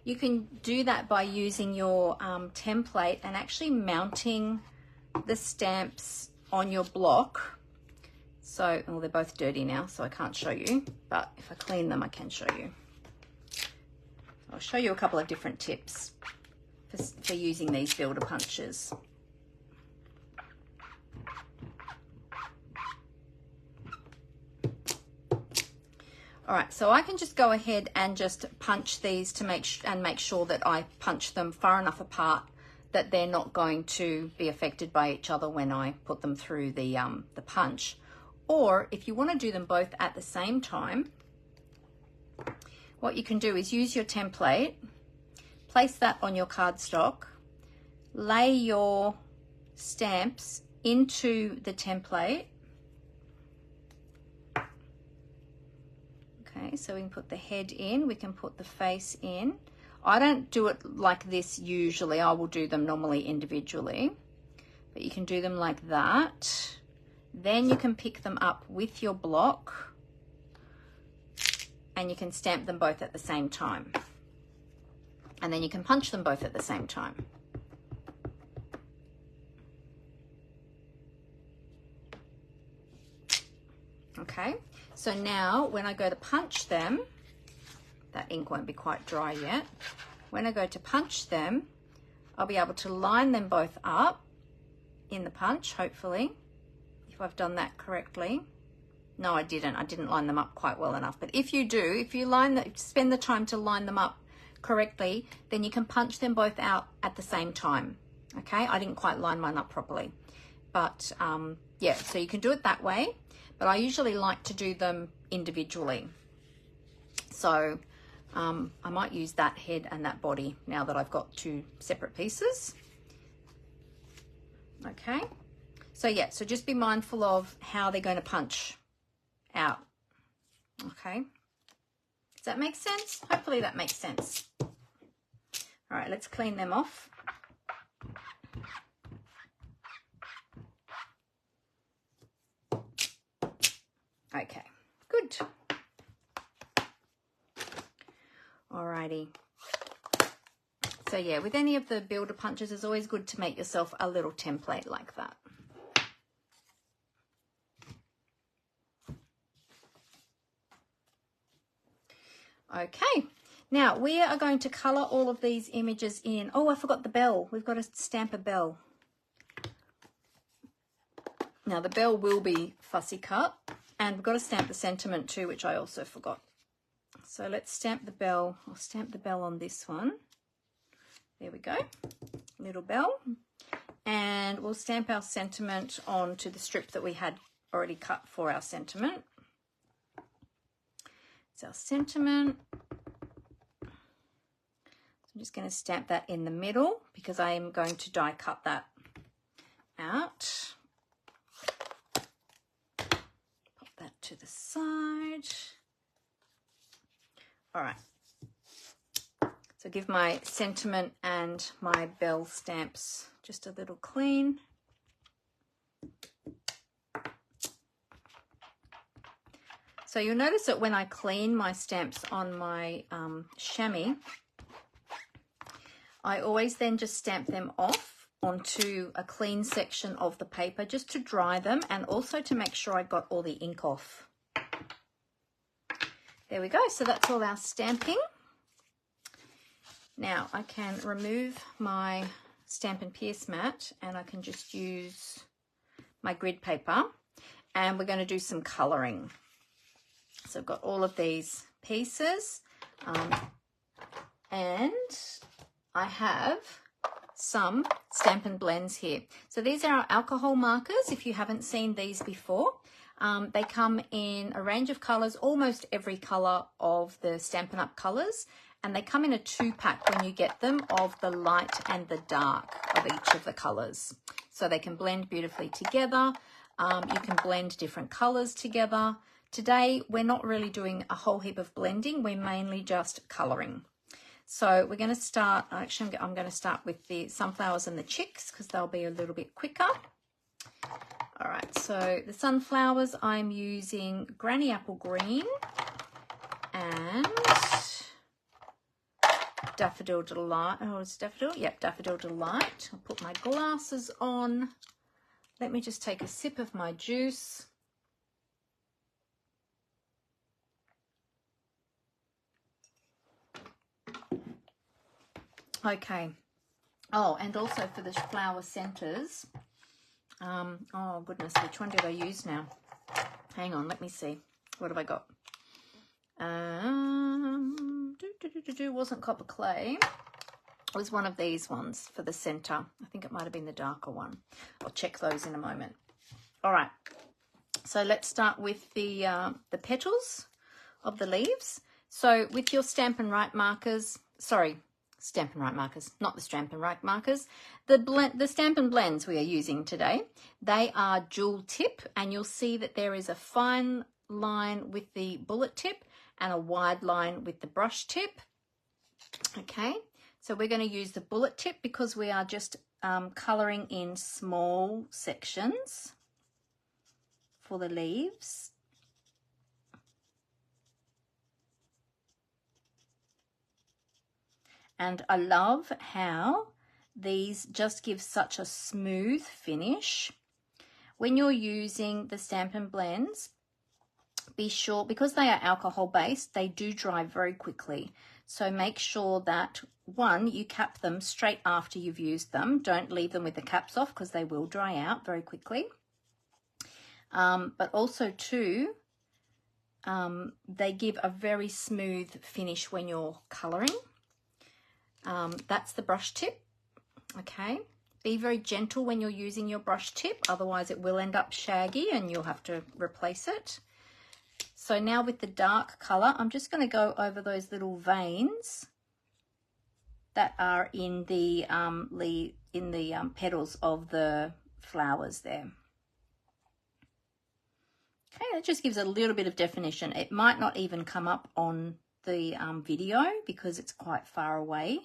You can do that by using your template and actually mounting the stamps on your block. So, well, they're both dirty now, so I can't show you, but if I clean them, I can show you. I'll show you a couple of different tips for using these builder punches. All right, so I can just go ahead and just punch these to make sure that I punch them far enough apart that they're not going to be affected by each other when I put them through the punch. Or if you want to do them both at the same time, what you can do is use your template, place that on your cardstock, lay your stamps into the template. Okay, so we can put the head in, we can put the face in. I don't do it like this usually. I will do them normally individually, but you can do them like that. Then you can pick them up with your block and you can stamp them both at the same time. And then you can punch them both at the same time. Okay, so now when I go to punch them, that ink won't be quite dry yet. When I go to punch them, I'll be able to line them both up in the punch, hopefully, if I've done that correctly. No, I didn't line them up quite well enough. But if you do, if you spend the time to line them up correctly, then you can punch them both out at the same time. Okay, I didn't quite line mine up properly. But yeah, so you can do it that way. But I usually like to do them individually. So I might use that head and that body now that I've got two separate pieces. Okay, so yeah, so just be mindful of how they're going to punch out. Okay, does that make sense? Hopefully that makes sense. All right, let's clean them off. Okay, good. Alrighty. So yeah, with any of the builder punches, it's always good to make yourself a little template like that. Okay, now we are going to colour all of these images in. Oh, I forgot the bell. We've got to stamp a bell. Now the bell will be fussy cut, and we've got to stamp the sentiment too, which I also forgot. So let's stamp the bell. I'll stamp the bell on this one. There we go, little bell. And we'll stamp our sentiment onto the strip that we had already cut for our sentiment. It's our sentiment. I'm just going to stamp that in the middle because I am going to die cut that out. Pop that to the side. All right. So give my sentiment and my bell stamps just a little clean. So you'll notice that when I clean my stamps on my chamois, I always then just stamp them off onto a clean section of the paper just to dry them and also to make sure I got all the ink off. There we go. So that's all our stamping. Now I can remove my Stampin' Pierce mat and I can just use my grid paper and we're going to do some colouring. So I've got all of these pieces and I have some Stampin' Blends here. So these are our alcohol markers if you haven't seen these before. They come in a range of colours, almost every colour of the Stampin' Up! Colours. And they come in a 2-pack when you get them of the light and the dark of each of the colours. So they can blend beautifully together. You can blend different colours together. Today, we're not really doing a whole heap of blending. We're mainly just colouring. So we're going to start, actually I'm going to start with the sunflowers and the chicks because they'll be a little bit quicker. All right, so the sunflowers, I'm using Granny Apple Green and Daffodil Delight. Oh, it's Daffodil? Yep, Daffodil Delight. I'll put my glasses on. Let me just take a sip of my juice. Okay. Oh, and also for the flower centers. Oh goodness, which one did I use now? Hang on, let me see. What have I got? Wasn't copper clay. It was one of these ones for the center. I think it might have been the darker one. I'll check those in a moment. All right. So let's start with the petals of the leaves. So with your Stampin' Right markers, sorry, Stampin' Right markers, not the Stampin' Right markers, the Stampin' Blends we are using today, they are dual tip, and you'll see that there is a fine line with the bullet tip and a wide line with the brush tip. Okay, so we're going to use the bullet tip because we are just colouring in small sections for the leaves. And I love how these just give such a smooth finish. When you're using the Stampin' blends, be sure, because they are alcohol based, they do dry very quickly. So make sure that, one, you cap them straight after you've used them. Don't leave them with the caps off because they will dry out very quickly. But also, two, they give a very smooth finish when you're colouring. That's the brush tip. Okay, be very gentle when you're using your brush tip, otherwise it will end up shaggy and you'll have to replace it. So now with the dark colour, I'm just going to go over those little veins that are in the petals of the flowers there. Okay, that just gives a little bit of definition. It might not even come up on the video because it's quite far away.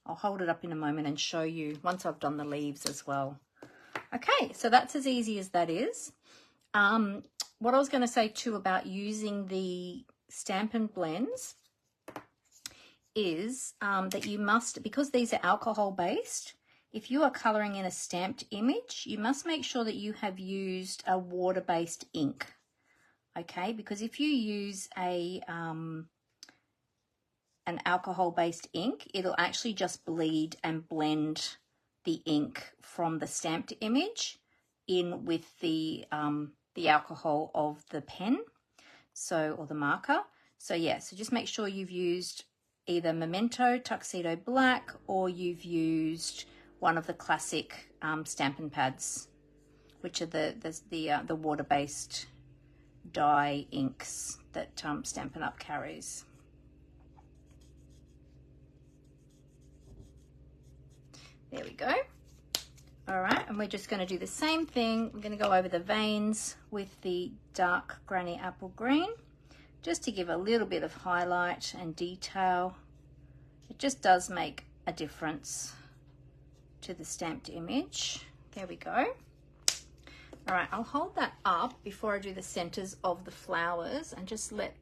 I'll hold it up in a moment and show you once I've done the leaves as well. Okay, so that's as easy as that is. What I was going to say too about using the Stampin' blends is that you must, because these are alcohol based, if you are colouring in a stamped image, you must make sure that you have used a water-based ink. Okay, because if you use an alcohol-based ink, it'll actually just bleed and blend the ink from the stamped image in with the alcohol of the pen, or the marker. So yeah, so just make sure you've used either Memento, Tuxedo Black, or you've used one of the classic Stampin' pads, which are the water-based dye inks that Stampin' Up carries. There we go. All right, and we're just going to do the same thing. We're going to go over the veins with the dark Granny Apple Green, just to give a little bit of highlight and detail. It just does make a difference to the stamped image. There we go. All right, I'll hold that up before I do the centers of the flowers and just let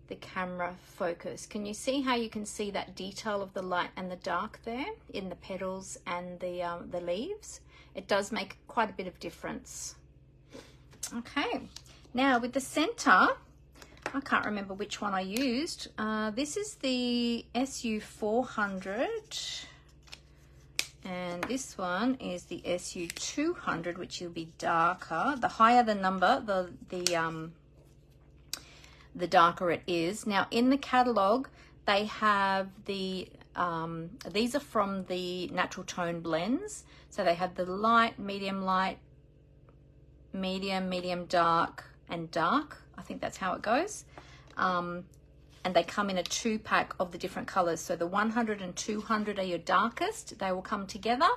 the camera focus. Can you see how you can see that detail of the light and the dark there in the petals and the leaves? It does make quite a bit of difference. Okay, now with the center, I can't remember which one I used. This is the SU400 and this one is the SU200, which will be darker. The higher the number, the darker it is. Now in the catalog they have these are from the Natural Tone blends, so they have the light, medium, medium dark and dark. I think that's how it goes. And they come in a 2-pack of the different colors, so the 100 and 200 are your darkest. They will come together,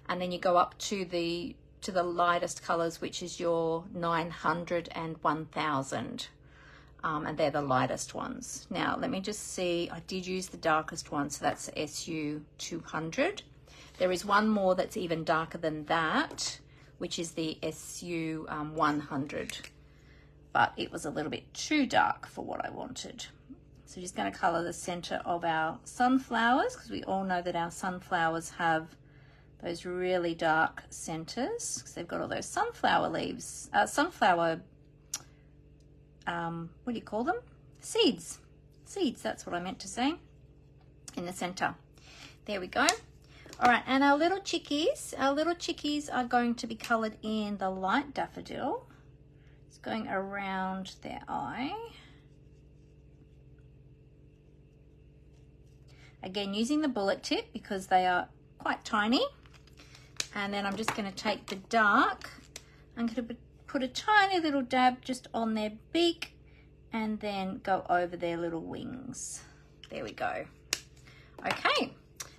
and then you go up to the lightest colors, which is your 900 and 1000. And they're the lightest ones. Now, let me just see. I did use the darkest one, so that's SU200. There is one more that's even darker than that, which is the SU100. But it was a little bit too dark for what I wanted. So just going to colour the centre of our sunflowers, because we all know that our sunflowers have those really dark centres, because they've got all those sunflower leaves, what do you call them? Seeds. Seeds, that's what I meant to say, in the centre. There we go. All right, and our little chickies are going to be coloured in the light daffodil. It's going around their eye. Again, using the bullet tip because they are quite tiny. And then I'm just going to take the dark. I'm going to put a tiny little dab just on their beak and then go over their little wings. There we go. Okay,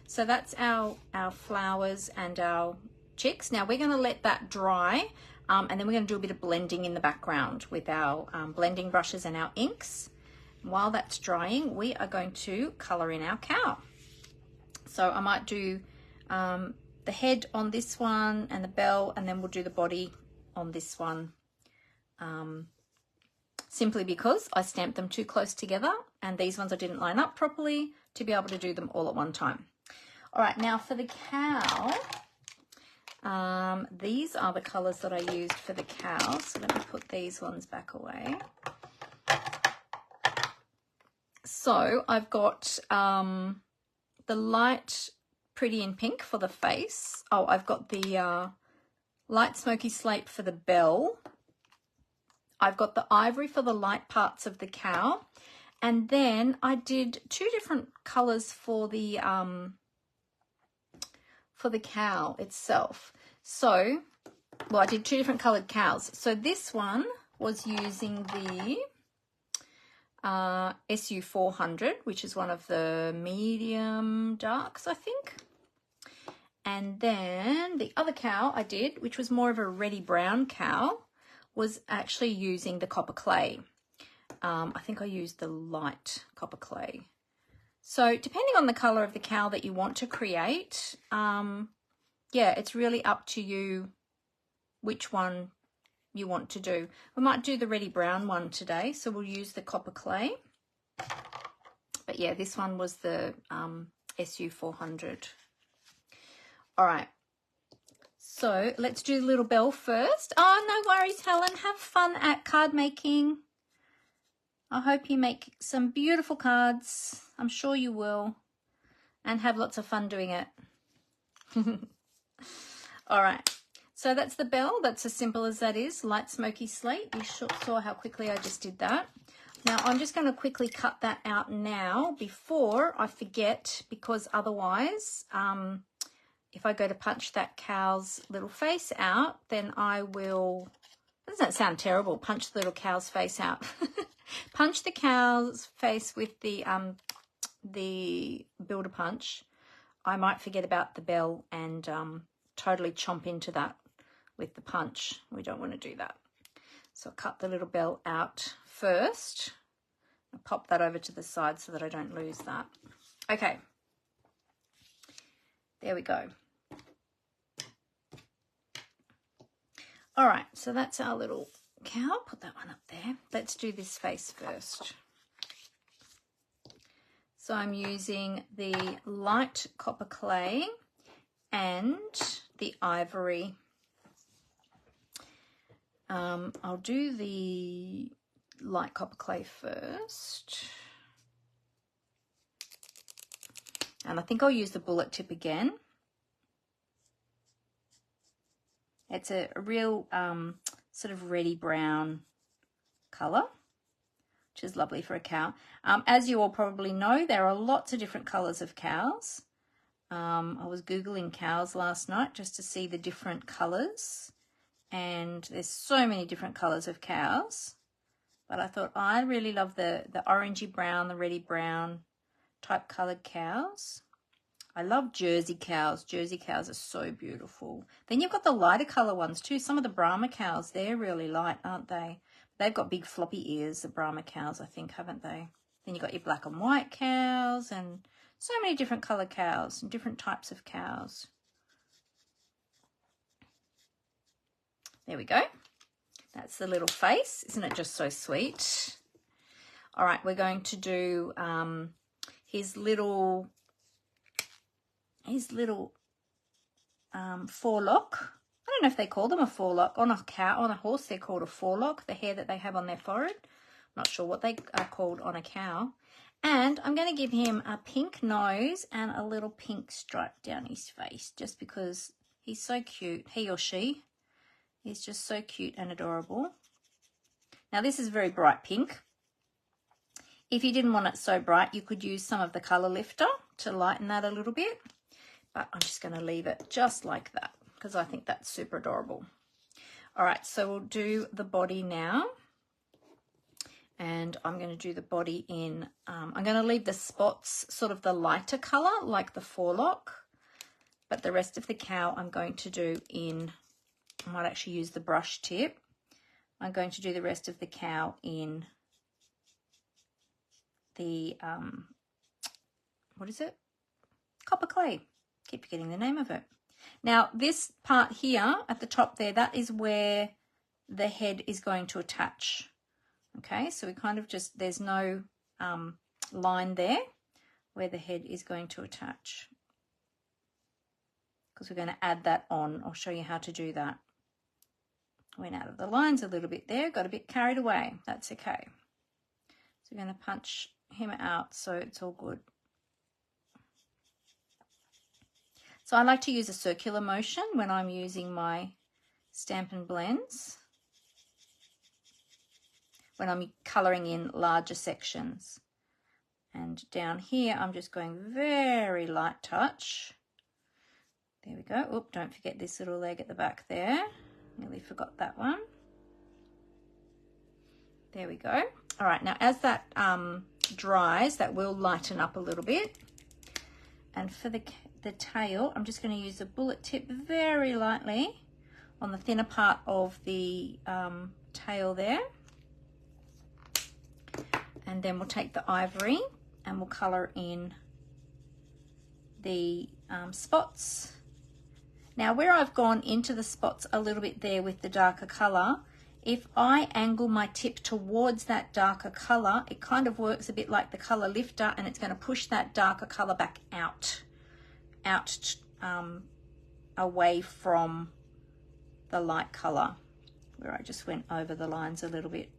so that's our flowers and our chicks. Now we're going to let that dry, and then we're going to do a bit of blending in the background with our blending brushes and our inks. while that's drying, we are going to colour in our cow. So I might do the head on this one and the bell, and then we'll do the body on this one, simply because I stamped them too close together, and these ones I didn't line up properly to be able to do them all at one time. All right, now for the cow, these are the colours that I used for the cow. So let me put these ones back away. So I've got the light pretty in pink for the face. Oh, I've got the light smoky slate for the bell. I've got the ivory for the light parts of the cow. And then I did two different colours for the cow itself. So, well, I did two different coloured cows. So this one was using the SU400, which is one of the medium darks, I think. And then the other cow I did, which was more of a reddy brown cow, was actually using the copper clay. I think I used the light copper clay. So depending on the colour of the cow that you want to create, yeah, it's really up to you which one you want to do. We might do the reddy brown one today, so we'll use the copper clay. But yeah, this one was the SU400. All right, so let's do the little bell first. Oh, no worries, Helen. Have fun at card making. I hope you make some beautiful cards. I'm sure you will. And have lots of fun doing it. All right. So that's the bell. That's as simple as that is. Light smoky slate. You saw how quickly I just did that. Now I'm just going to quickly cut that out now before I forget, because otherwise, if I go to punch that cow's little face out, then I will, doesn't that sound terrible? Punch the little cow's face out. Punch the cow's face with the builder punch. I might forget about the bell and totally chomp into that with the punch. We don't want to do that. So I'll cut the little bell out first. I'll pop that over to the side so that I don't lose that. Okay. There we go. All right, so that's our little cow. Put that one up there. Let's do this face first. So I'm using the light copper clay and the ivory. I'll do the light copper clay first. And I think I'll use the bullet tip again. It's a real sort of reddy brown colour, which is lovely for a cow. As you all probably know, there are lots of different colours of cows. I was Googling cows last night just to see the different colours, and there's so many different colours of cows. But I thought I really love the orangey brown, the reddy brown type coloured cows. I love Jersey cows. Jersey cows are so beautiful. Then you've got the lighter colour ones too. Some of the Brahma cows, they're really light, aren't they? They've got big floppy ears, the Brahma cows, I think, haven't they? Then you've got your black and white cows and so many different colour cows and different types of cows. There we go. That's the little face. Isn't it just so sweet? All right, we're going to do his little forelock. I don't know if they call them a forelock. On a cow, on a horse, they're called a forelock, the hair that they have on their forehead. Not sure what they are called on a cow. And I'm going to give him a pink nose and a little pink stripe down his face, just because he's so cute. He or she is just so cute and adorable. Now this is very bright pink. If you didn't want it so bright, you could use some of the colour lifter to lighten that a little bit. But I'm just going to leave it just like that because I think that's super adorable. All right, so we'll do the body now. And I'm going to do the body in, I'm going to leave the spots sort of the lighter colour like the forelock. But the rest of the cow I'm going to do in, I might actually use the brush tip. I'm going to do the rest of the cow in the, what is it? Copper clay. Keep forgetting the name of it. Now, this part here at the top there, that is where the head is going to attach. Okay, so we kind of just, there's no line there where the head is going to attach, because we're going to add that on. I'll show you how to do that. Went out of the lines a little bit there, got a bit carried away. That's okay. So we're going to punch him out so it's all good. So I like to use a circular motion when I'm using my Stampin' blends, when I'm colouring in larger sections. And down here, I'm just going very light touch. There we go. Oop, don't forget this little leg at the back there. Nearly forgot that one. There we go. All right, now as that dries, that will lighten up a little bit. And for the tail, I'm just going to use a bullet tip very lightly on the thinner part of the tail there. And then we'll take the ivory and we'll colour in the spots. Now, where I've gone into the spots a little bit there with the darker colour, if I angle my tip towards that darker colour, it kind of works a bit like the colour lifter, and it's going to push that darker colour back out away from the light colour, where I just went over the lines a little bit.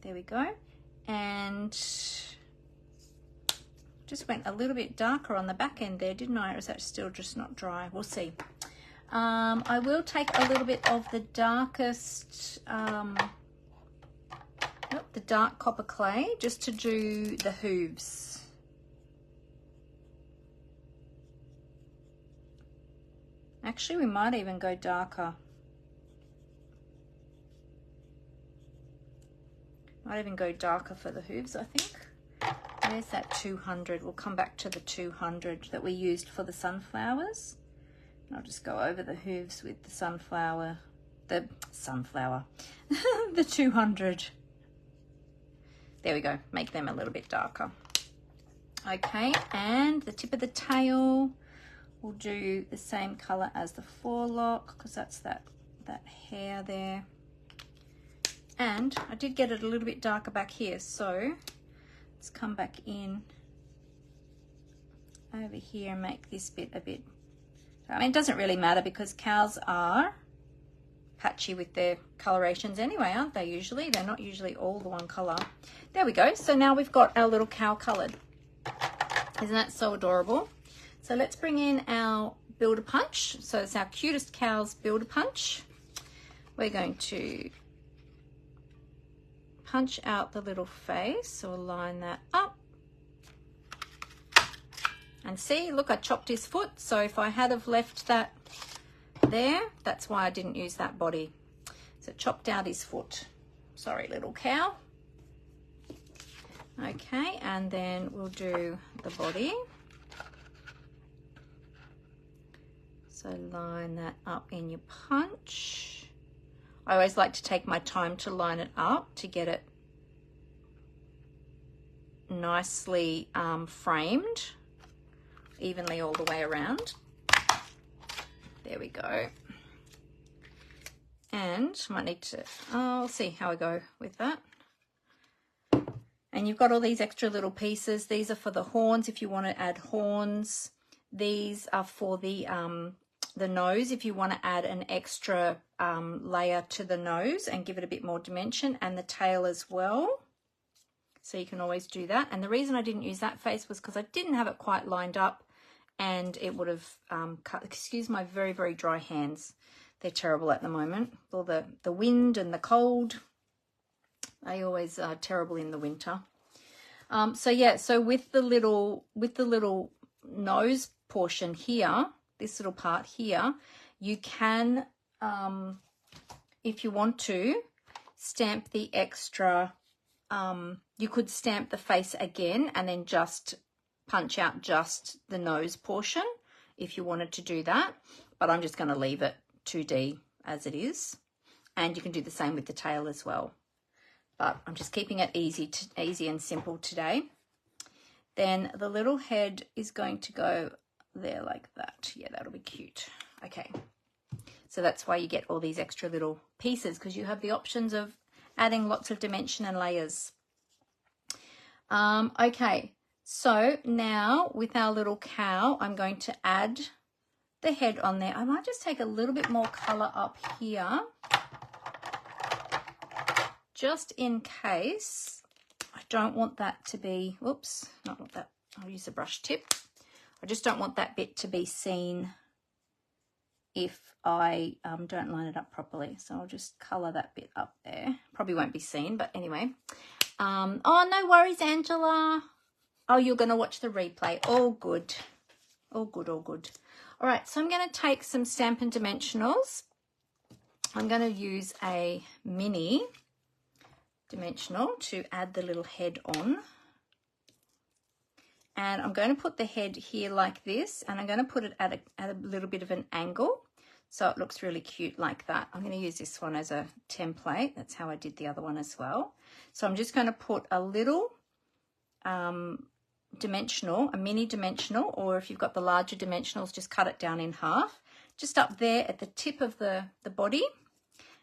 There we go. And just went a little bit darker on the back end there, didn't I? Or is that still just not dry? We'll see. I will take a little bit of the darkest, the dark copper clay, just to do the hooves. Actually, we might even go darker. Might even go darker for the hooves, I think. Where's that 200? We'll come back to the 200 that we used for the sunflowers. I'll just go over the hooves with the the 200. There we go, make them a little bit darker. Okay, and the tip of the tail, we'll do the same color as the forelock, because that's that hair there. And I did get it a little bit darker back here, so let's come back in over here and make this bit a bit, I mean, it doesn't really matter because cows are patchy with their colorations anyway, aren't they usually? They're not usually all the one color. There we go. So now we've got our little cow colored. Isn't that so adorable? So let's bring in our Builder Punch. So it's our Cutest Cows Builder Punch. We're going to punch out the little face, so we'll line that up. And see, look, I chopped his foot, so if I had have left that there, that's why I didn't use that body. So chopped out his foot. Sorry, little cow. Okay, and then we'll do the body. So line that up in your punch. I always like to take my time to line it up to get it nicely framed evenly all the way around. There we go. And might need to, I'll see how I go with that. And you've got all these extra little pieces. These are for the horns if you want to add horns. These are for the nose if you want to add an extra layer to the nose and give it a bit more dimension, and the tail as well. So you can always do that. And the reason I didn't use that face was because I didn't have it quite lined up, and it would have cut. Excuse my very, very dry hands. They're terrible at the moment. All the wind and the cold. They always are terrible in the winter. So yeah, so with the little nose portion here, this little part here, you can, if you want to, stamp the extra. You could stamp the face again and then just punch out just the nose portion if you wanted to do that, but I'm just going to leave it 2D as it is. And you can do the same with the tail as well. But I'm just keeping it easy and simple today. Then the little head is going to go there like that. Yeah, that'll be cute. Okay. So that's why you get all these extra little pieces, because you have the options of adding lots of dimension and layers. Okay, so now with our little cow, I'm going to add the head on there. I might just take a little bit more colour up here, just in case. I don't want that to be, whoops, not want that. I'll use a brush tip. I just don't want that bit to be seen if I don't line it up properly. So I'll just colour that bit up there. Probably won't be seen, but anyway. Oh, no worries, Angela. Oh, you're going to watch the replay. All good. All good, all good. All right, so I'm going to take some Stampin' Dimensionals. I'm going to use a mini dimensional to add the little head on. And I'm going to put the head here like this, and I'm going to put it at a little bit of an angle, so it looks really cute like that. I'm going to use this one as a template. That's how I did the other one as well. So I'm just going to put a little dimensional, a mini dimensional, or if you've got the larger dimensionals, just cut it down in half, just up there at the tip of the body.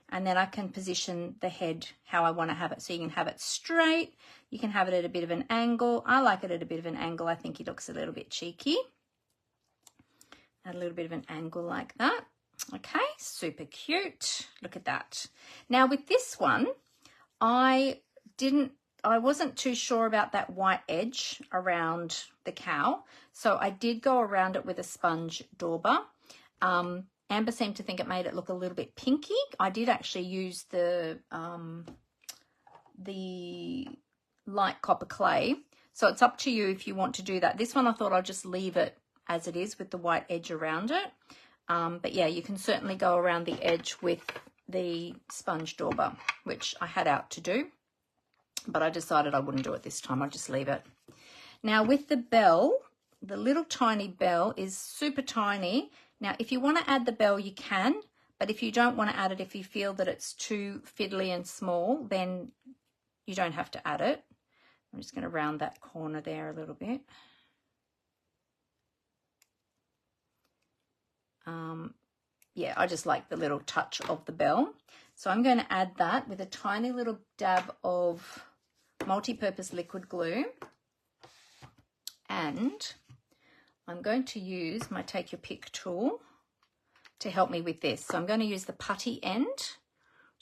And then I can position the head how I want to have it. So you can have it straight, you can have it at a bit of an angle. I like it at a bit of an angle. I think it looks a little bit cheeky. Add a little bit of an angle like that. Okay, super cute. Look at that. Now with this one, I wasn't too sure about that white edge around the cow. So I did go around it with a sponge dauber. Amber seemed to think it made it look a little bit pinky. I did actually use the light copper clay. So it's up to you if you want to do that. This one I thought I'll just leave it as it is with the white edge around it. But yeah, you can certainly go around the edge with the sponge dauber, which I had out to do. But I decided I wouldn't do it this time. I'll just leave it. Now with the bell, the little tiny bell is super tiny. Now, if you want to add the bell, you can, but if you don't want to add it, if you feel that it's too fiddly and small, then you don't have to add it. I'm just going to round that corner there a little bit. Yeah, I just like the little touch of the bell. So I'm going to add that with a tiny little dab of multi-purpose liquid glue. And I'm going to use my Take Your Pick tool to help me with this. So I'm going to use the putty end,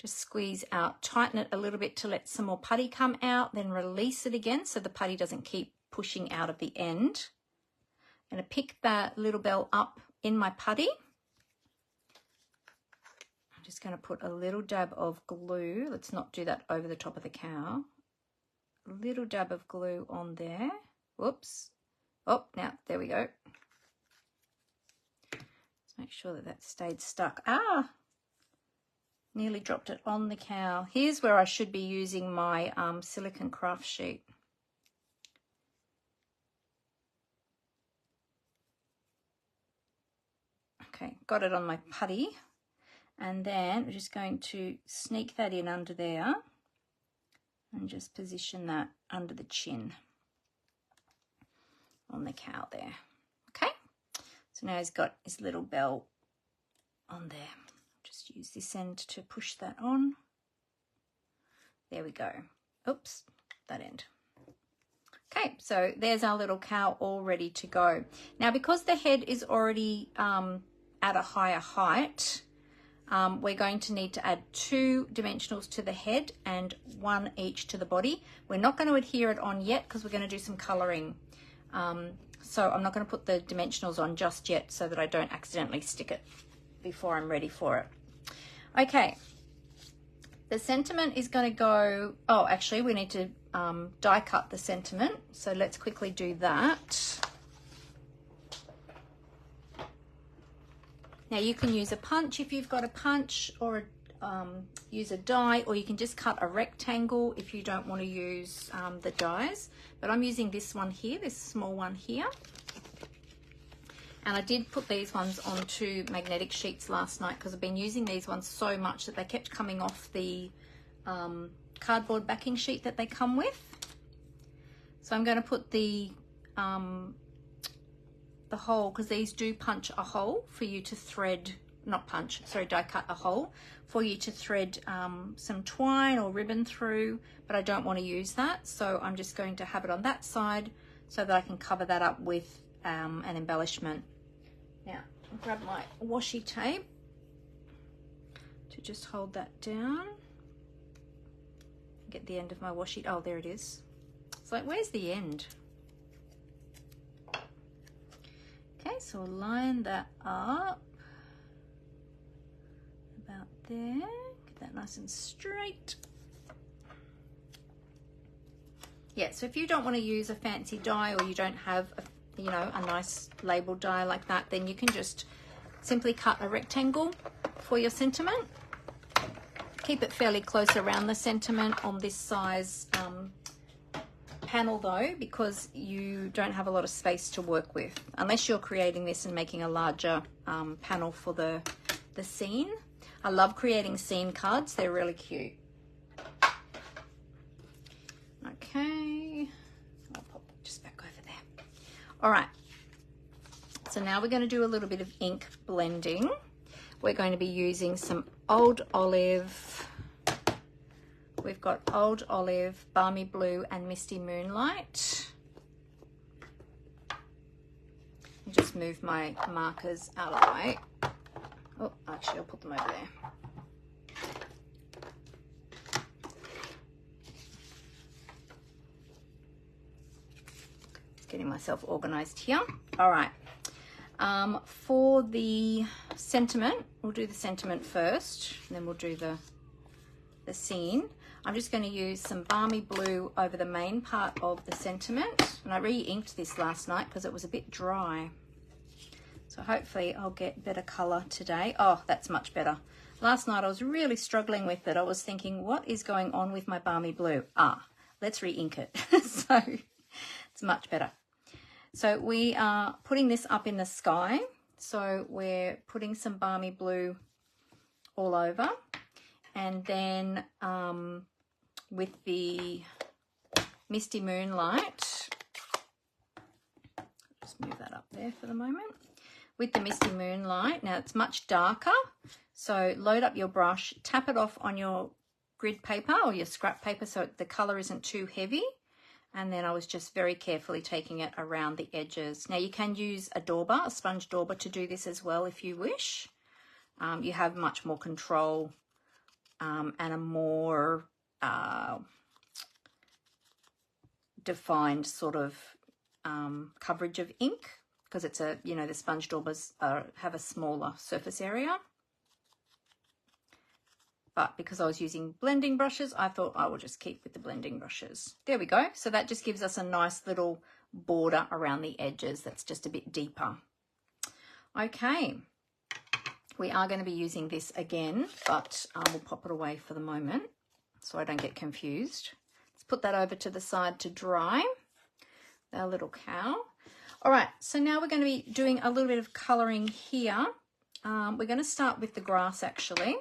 just squeeze out, tighten it a little bit to let some more putty come out, then release it again so the putty doesn't keep pushing out of the end. I'm going to pick that little bell up in my putty. I'm just going to put a little dab of glue. Let's not do that over the top of the cow. A little dab of glue on there. Whoops. Oh, now, there we go. Let's make sure that that stayed stuck. Ah, nearly dropped it on the cow. Here's where I should be using my silicone craft sheet. Okay, got it on my putty. And then we're just going to sneak that in under there and just position that under the chin on the cow there. Okay, so now he's got his little bell on there. Just use this end to push that on. There we go. Oops, that end. Okay, so there's our little cow all ready to go. Now, because the head is already at a higher height, we're going to need to add 2 dimensionals to the head and 1 each to the body. We're not going to adhere it on yet because we're going to do some colouring. So I'm not going to put the dimensionals on just yet so that I don't accidentally stick it before I'm ready for it. Okay, the sentiment is going to go, oh, actually we need to die cut the sentiment. So let's quickly do that. Now you can use a punch if you've got a punch, or use a die, or you can just cut a rectangle if you don't want to use the dies. But I'm using this one here, this small one here. And I did put these ones onto magnetic sheets last night because I've been using these ones so much that they kept coming off the cardboard backing sheet that they come with. So I'm going to put the hole, because these do punch a hole for you to thread, not punch, sorry, die cut a hole for you to thread some twine or ribbon through, but I don't want to use that. So I'm just going to have it on that side so that I can cover that up with an embellishment. Now, I'll grab my washi tape to just hold that down. Get the end of my washi, oh, there it is. It's like, where's the end? Okay, so I'll line that up about there. Get that nice and straight. Yeah, so if you don't want to use a fancy die, or you don't have a, you know, a nice label die like that, then you can just simply cut a rectangle for your sentiment. Keep it fairly close around the sentiment on this size panel though, because you don't have a lot of space to work with, unless you're creating this and making a larger panel for the scene. I love creating scene cards, they're really cute. Okay, I'll pop just back over there. All right, so now we're going to do a little bit of ink blending. We're going to be using some Old Olive. We've got Old Olive, Balmy Blue, and Misty Moonlight. I'll just move my markers out of the way. Oh, actually, I'll put them over there. Getting myself organized here. All right. For the sentiment, we'll do the sentiment first, and then we'll do the scene. I'm just going to use some Balmy Blue over the main part of the sentiment, and I re-inked this last night because it was a bit dry. So hopefully I'll get better color today. Oh, that's much better. Last night I was really struggling with it. I was thinking, what is going on with my Balmy Blue? Ah, let's re-ink it. So it's much better. So we are putting this up in the sky. So we're putting some Balmy Blue all over. And then with the Misty Moonlight, just move that up there for the moment. With the Misty Moonlight, now it's much darker. So load up your brush, tap it off on your grid paper or your scrap paper so the color isn't too heavy. And then I was just very carefully taking it around the edges. Now you can use a dauber, a sponge dauber, to do this as well if you wish. You have much more control and a more defined sort of coverage of ink, because it's a, you know, the sponge daubers have a smaller surface area. But because I was using blending brushes, I thought I will just keep with the blending brushes. There we go. So that just gives us a nice little border around the edges that's just a bit deeper. Okay, we are going to be using this again, but we'll pop it away for the moment so I don't get confused. Let's put that over to the side to dry, our little cow. All right, so now we're going to be doing a little bit of colouring here. We're going to start with the grass actually.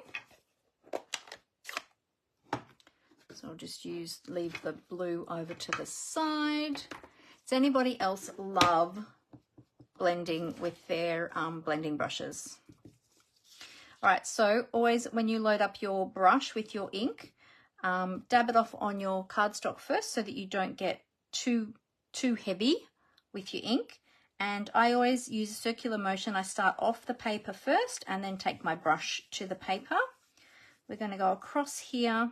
So I'll just leave the blue over to the side. Does anybody else love blending with their blending brushes? All right, so always when you load up your brush with your ink, dab it off on your cardstock first so that you don't get too heavy with your ink. And I always use a circular motion. I start off the paper first and then take my brush to the paper. We're going to go across here,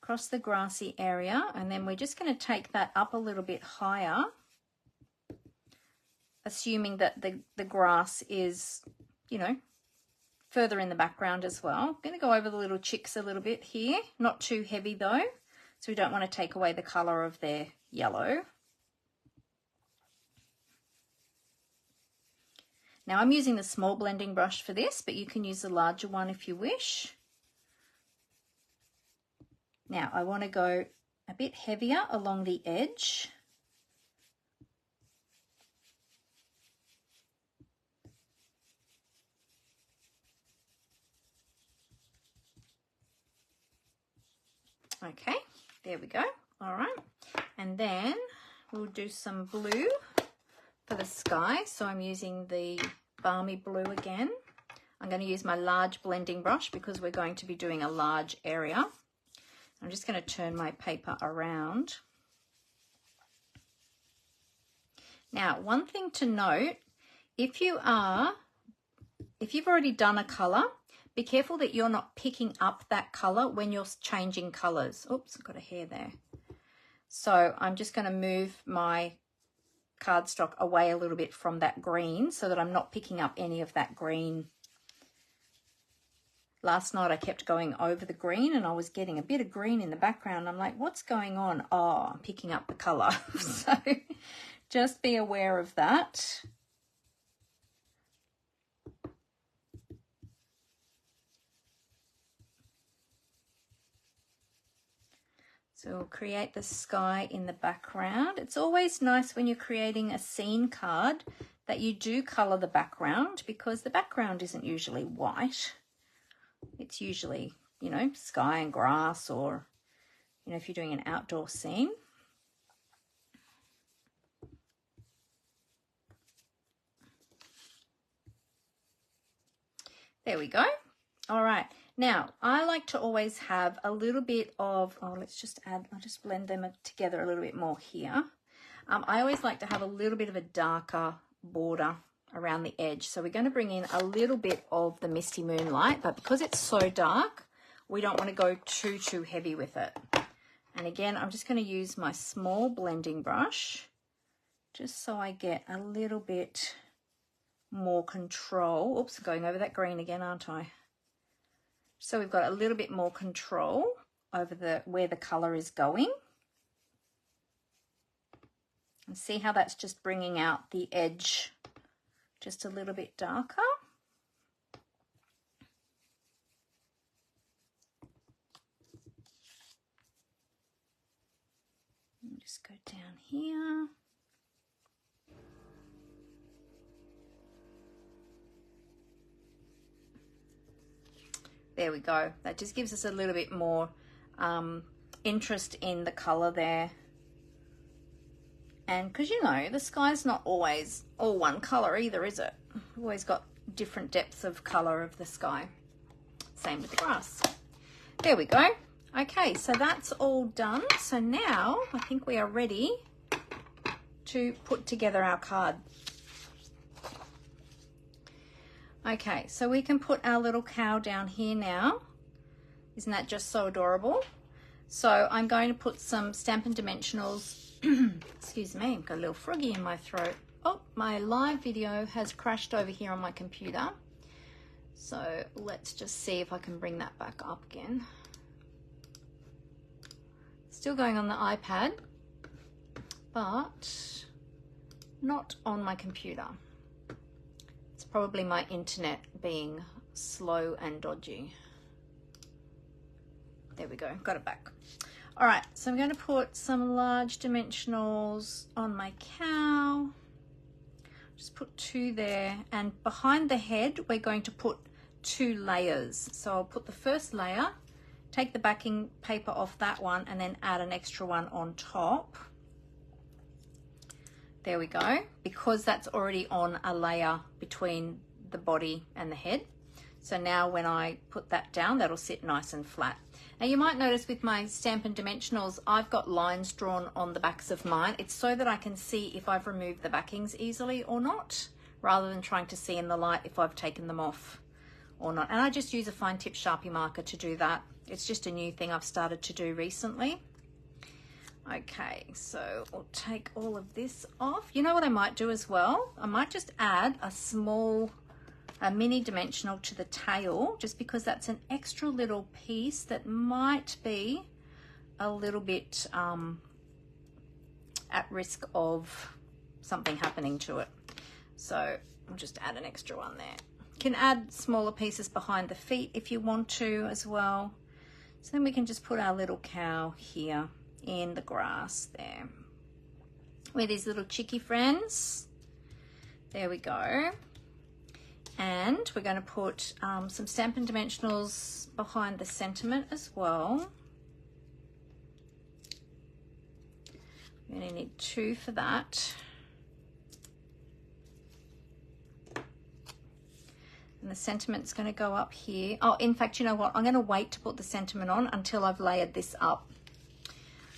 across the grassy area, and then we're just going to take that up a little bit higher, assuming that the grass is, you know, further in the background as well. I'm going to go over the little chicks a little bit here, not too heavy though, so we don't want to take away the colour of their yellow. Now I'm using the small blending brush for this, but you can use the larger one if you wish. Now I want to go a bit heavier along the edge. Okay, there we go. All right, and then we'll do some blue for the sky. So I'm using the Balmy Blue again. I'm going to use my large blending brush because we're going to be doing a large area. I'm just going to turn my paper around. Now, one thing to note, if you've already done a color, be careful that you're not picking up that color when you're changing colors. Oops, I've got a hair there. So I'm just going to move my cardstock away a little bit from that green so that I'm not picking up any of that green. Last night I kept going over the green and I was getting a bit of green in the background. I'm like, what's going on? Oh, I'm picking up the color. So just be aware of that. So we'll create the sky in the background. It's always nice when you're creating a scene card that you do color the background, because the background isn't usually white. It's usually, you know, sky and grass, or, you know, if you're doing an outdoor scene. There we go. All right. Now, I like to always have a little bit of, oh, let's just add, I'll just blend them together a little bit more here. I always like to have a little bit of a darker border around the edge. So we're going to bring in a little bit of the Misty Moonlight, but because it's so dark, we don't want to go too heavy with it. And again, I'm just going to use my small blending brush just so I get a little bit more control. Oops, going over that green again, aren't I? So we've got a little bit more control over where the color is going. And see how that's just bringing out the edge just a little bit darker. Just go down here. There we go. That just gives us a little bit more interest in the color there. And because, you know, the sky's not always all one color either, is it? We've always got different depths of color of the sky. Same with the grass. There we go. Okay, so that's all done. So now I think we are ready to put together our card. Okay, so we can put our little cow down here now. Isn't that just so adorable? So I'm going to put some Stampin' Dimensionals. Excuse me, I've got a little froggy in my throat. Oh, my live video has crashed over here on my computer. So let's just see if I can bring that back up again. Still going on the iPad, but not on my computer. Probably my internet being slow and dodgy. There we go, got it back. All right, so I'm going to put some large dimensionals on my cow. Just put 2 there, and behind the head we're going to put 2 layers. So I'll put the first layer, take the backing paper off that one, and then add an extra one on top. There we go, because that's already on a layer between the body and the head. So now when I put that down, that'll sit nice and flat. Now you might notice with my Stampin' Dimensionals, I've got lines drawn on the backs of mine. It's so that I can see if I've removed the backings easily or not, rather than trying to see in the light if I've taken them off or not. And I just use a fine tip Sharpie marker to do that. It's just a new thing I've started to do recently. Okay, so we'll take all of this off. You know what I might do as well? I might just add a mini dimensional to the tail, just because that's an extra little piece that might be a little bit at risk of something happening to it. So I'll just add an extra one there. You can add smaller pieces behind the feet if you want to as well. So then we can just put our little cow here in the grass there with these little chickie friends. There we go. And we're going to put some Stampin' Dimensionals behind the sentiment as well. We only need 2 for that. And the sentiment's going to go up here. Oh, in fact, you know what? I'm going to wait to put the sentiment on until I've layered this up.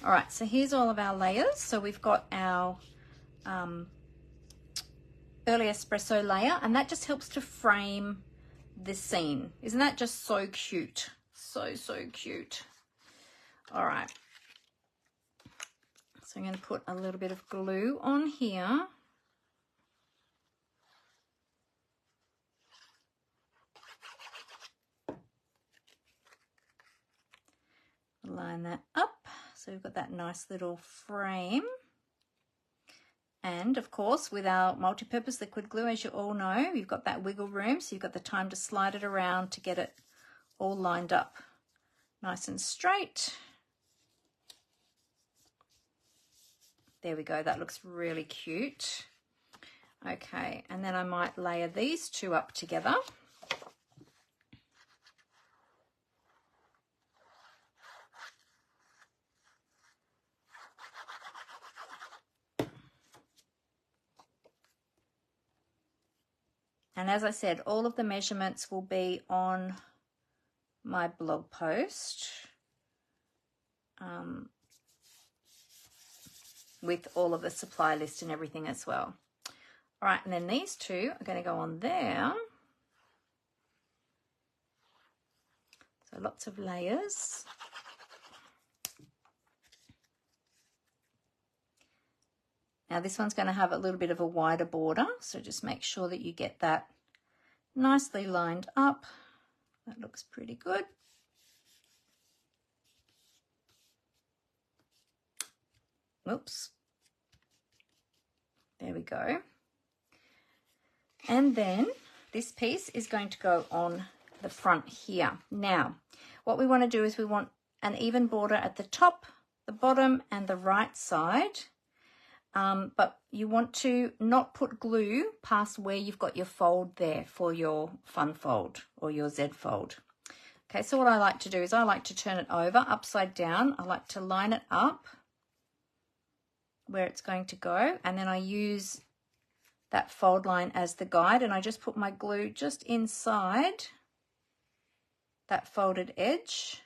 All right, so here's all of our layers. So we've got our early espresso layer, and that just helps to frame this scene. Isn't that just so cute? So cute. All right. So I'm going to put a little bit of glue on here. Line that up so we've got that nice little frame. And of course, with our multi-purpose liquid glue, as you all know, you've got that wiggle room, so you've got the time to slide it around to get it all lined up nice and straight. There we go, that looks really cute. Okay, and then I might layer these 2 up together. And as I said, all of the measurements will be on my blog post with all of the supply list and everything as well. All right, and then these 2 are going to go on there. So lots of layers. Now this one's going to have a little bit of a wider border, so just make sure that you get that nicely lined up. That looks pretty good. Oops. There we go. And then this piece is going to go on the front here. Now, what we want to do is we want an even border at the top, the bottom, and the right side. But you want to not put glue past where you've got your fold there for your fun fold or your Z fold. Okay, so what I like to do is I like to turn it over upside down. I like to line it up where it's going to go, and then I use that fold line as the guide, and I just put my glue just inside that folded edge.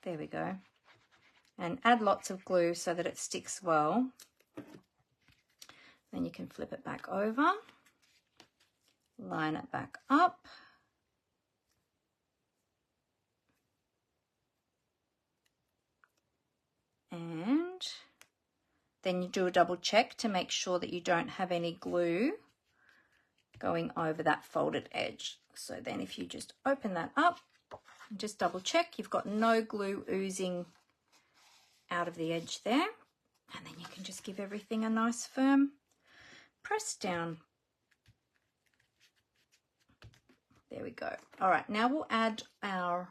There we go. And add lots of glue so that it sticks well. Then you can flip it back over, line it back up. And then you do a double check to make sure that you don't have any glue going over that folded edge. So then if you just open that up, just double check you've got no glue oozing out of the edge there, and then you can just give everything a nice firm press down. There we go. All right, now we'll add our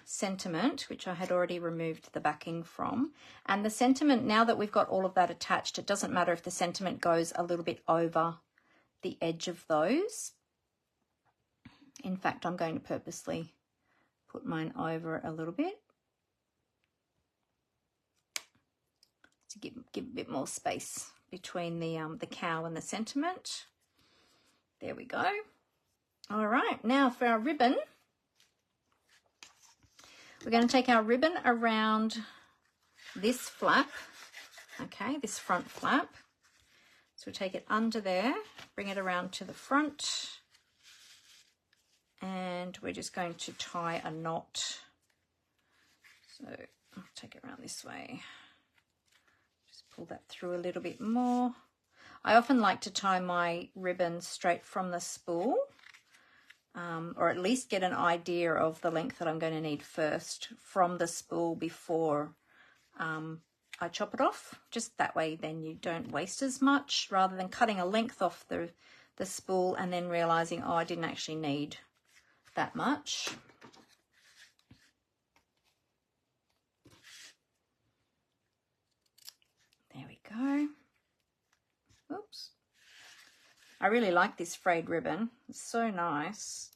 sentiment, which I had already removed the backing from. And the sentiment, now that we've got all of that attached, it doesn't matter if the sentiment goes a little bit over the edge of those. In fact, I'm going to purposely put mine over a little bit to give a bit more space between the cow and the sentiment. There we go. All right, now for our ribbon, we're going to take our ribbon around this flap, okay, this front flap. So we take it under there, bring it around to the front, and we're just going to tie a knot. So I'll take it around this way. Just pull that through a little bit more. I often like to tie my ribbon straight from the spool, or at least get an idea of the length that I'm going to need first from the spool before I chop it off. Just that way then you don't waste as much, rather than cutting a length off the spool and then realizing, oh, I didn't actually need that much. There we go. Oops. I really like this frayed ribbon. It's so nice.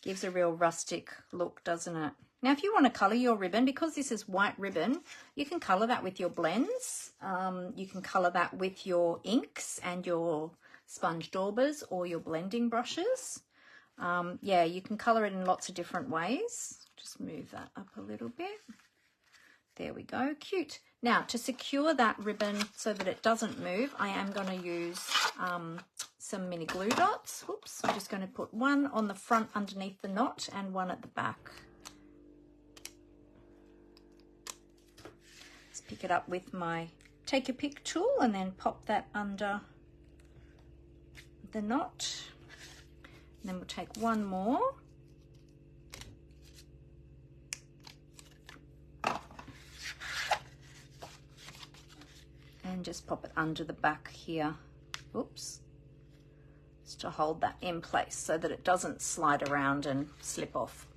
Gives a real rustic look, doesn't it? Now, if you want to colour your ribbon, because this is white ribbon, you can colour that with your blends. You can colour that with your inks and your sponge daubers or your blending brushes. Yeah, you can colour it in lots of different ways. Just move that up a little bit. There we go, cute. Now, to secure that ribbon so that it doesn't move, I am going to use some mini glue dots. Oops, I'm just going to put one on the front underneath the knot and one at the back. Just pick it up with my take a pick tool and then pop that under the knot. And then we'll take one more. And just pop it under the back here. Oops. Just to hold that in place so that it doesn't slide around and slip off.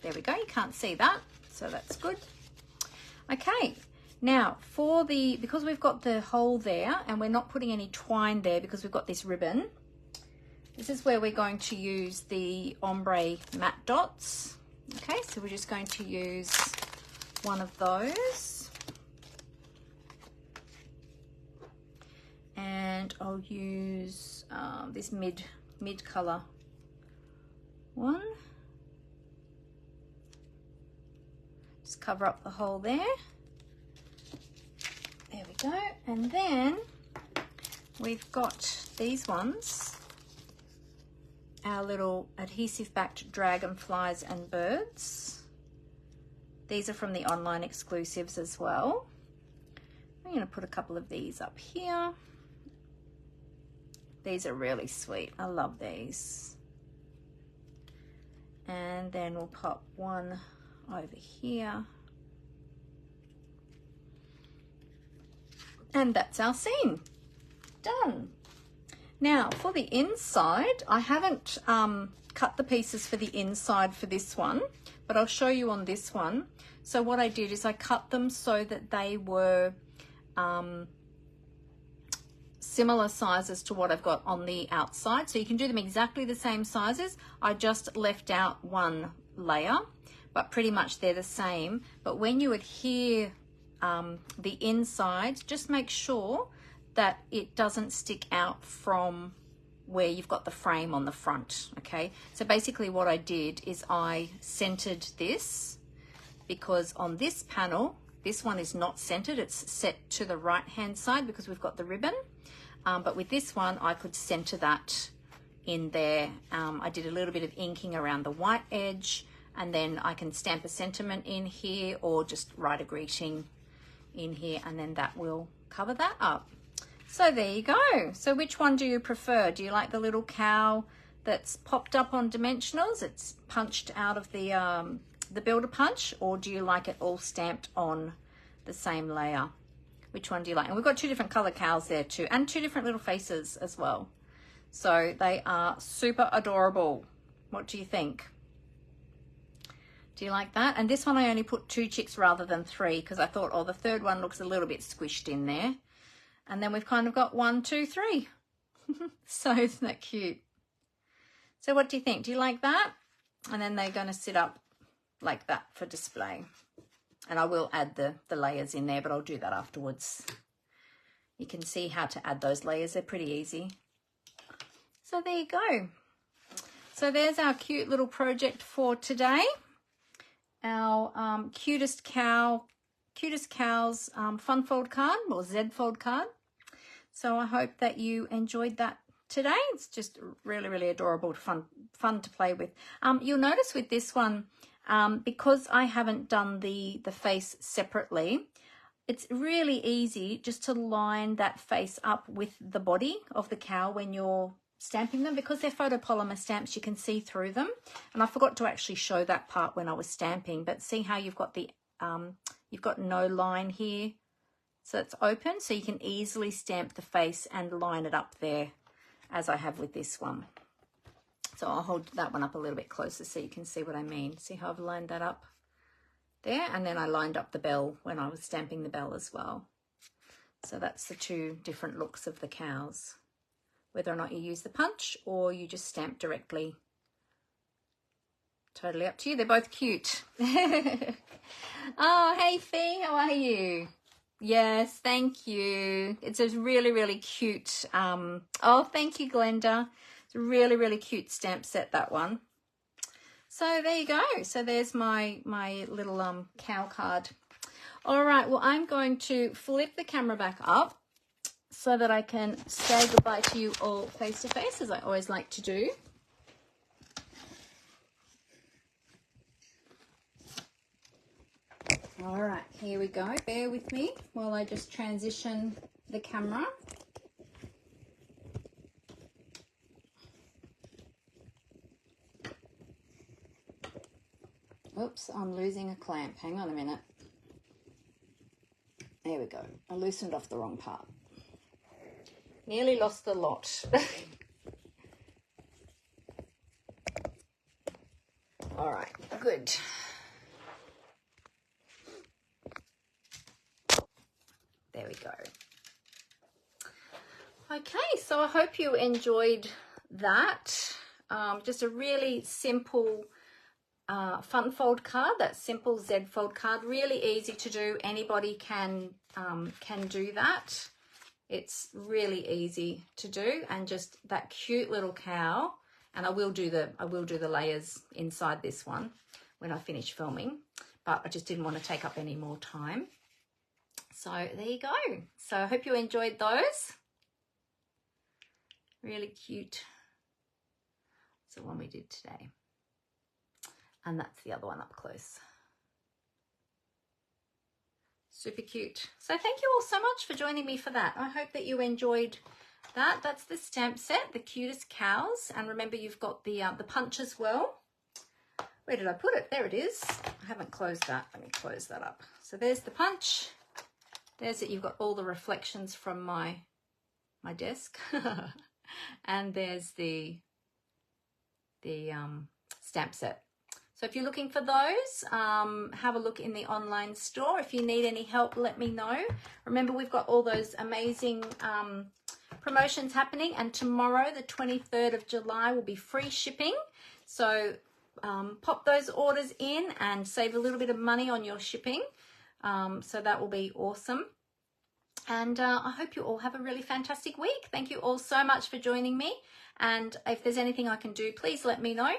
There we go. You can't see that, so that's good. Okay. Now, because we've got the hole there and we're not putting any twine there because we've got this ribbon, this is where we're going to use the ombre matte dots. Okay, so we're just going to use one of those. And I'll use this mid color one. Just cover up the hole there. There we go. And then we've got these ones, our little adhesive backed dragonflies and birds. These are from the online exclusives as well. I'm going to put a couple of these up here. These are really sweet. I love these. And then we'll pop one over here. And that's our scene. Done. Now for the inside, I haven't cut the pieces for the inside for this one, but I'll show you on this one. So what I did is I cut them so that they were similar sizes to what I've got on the outside. So you can do them exactly the same sizes. I just left out one layer, but pretty much they're the same. But when you adhere the inside, just make sure that it doesn't stick out from where you've got the frame on the front. Okay, so basically what I did is I centered this, because on this panel, this one is not centered, it's set to the right hand side because we've got the ribbon. But with this one, I could center that in there. I did a little bit of inking around the white edge, and then I can stamp a sentiment in here or just write a greeting in here, and then that will cover that up. So there you go. So which one do you prefer? Do you like the little cow that's popped up on dimensionals? It's punched out of the Builder Punch, or do you like it all stamped on the same layer? Which one do you like? And we've got two different color cows there too, and two different little faces as well. So they are super adorable. What do you think? Do you like that? And this one I only put 2 chicks rather than 3 because I thought, oh, the third one looks a little bit squished in there. And then we've kind of got 1, 2, 3. So isn't that cute? So what do you think? Do you like that? And then they're going to sit up like that for display. And I will add the layers in there, but I'll do that afterwards. You can see how to add those layers. They're pretty easy. So there you go. So there's our cute little project for today. Our Cutest Cows fun fold card, or Z fold card. So I hope that you enjoyed that today. It's just really, really adorable, fun to play with. You'll notice with this one, because I haven't done the face separately, it's really easy just to line that face up with the body of the cow when you're stamping them. Because they're photopolymer stamps, you can see through them. And I forgot to actually show that part when I was stamping, but see how you've got the you've got no line here, so it's open, so you can easily stamp the face and line it up there, as I have with this one. So I'll hold that one up a little bit closer so you can see what I mean. See how I've lined that up there? And then I lined up the bell when I was stamping the bell as well. So that's the two different looks of the cows, whether or not you use the punch or you just stamp directly totally up to you. They're both cute. Oh, hey Fee, how are you? Yes, thank you. It's a really, really cute. Oh, thank you, Glenda. It's a really, really cute stamp set, that one. So there you go. So there's my little cow card. All right, well, I'm going to flip the camera back up so that I can say goodbye to you all face to face, as I always like to do. All right, here we go. Bear with me while I just transition the camera. Oops, I'm losing a clamp. Hang on a minute. There we go. I loosened off the wrong part. Nearly lost the lot. All right, good. There we go. Okay, so I hope you enjoyed that. Just a really simple fun fold card, that simple Z fold card, really easy to do. Anybody can do that. It's really easy to do, and just that cute little cow. And I will do the layers inside this one when I finish filming, but I just didn't want to take up any more time. So there you go. So I hope you enjoyed those. Really cute. It's the one we did today. And that's the other one up close. Super cute. So thank you all so much for joining me for that. I hope that you enjoyed that. That's the stamp set, the cutest cows. And remember, you've got the punch as well. Where did I put it? There it is. I haven't closed that. Let me close that up. So there's the punch. There's it. You've got all the reflections from my desk. And there's the stamp set. So if you're looking for those, have a look in the online store. If you need any help, let me know. Remember, we've got all those amazing promotions happening, and tomorrow, the 23rd of July, will be free shipping. So pop those orders in and save a little bit of money on your shipping. So that will be awesome. And I hope you all have a really fantastic week. Thank you all so much for joining me. And if there's anything I can do, please let me know.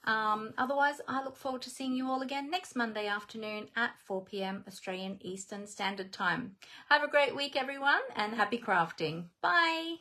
Otherwise, I look forward to seeing you all again next Monday afternoon at 4 p.m. Australian Eastern Standard Time. Have a great week, everyone, and happy crafting. Bye.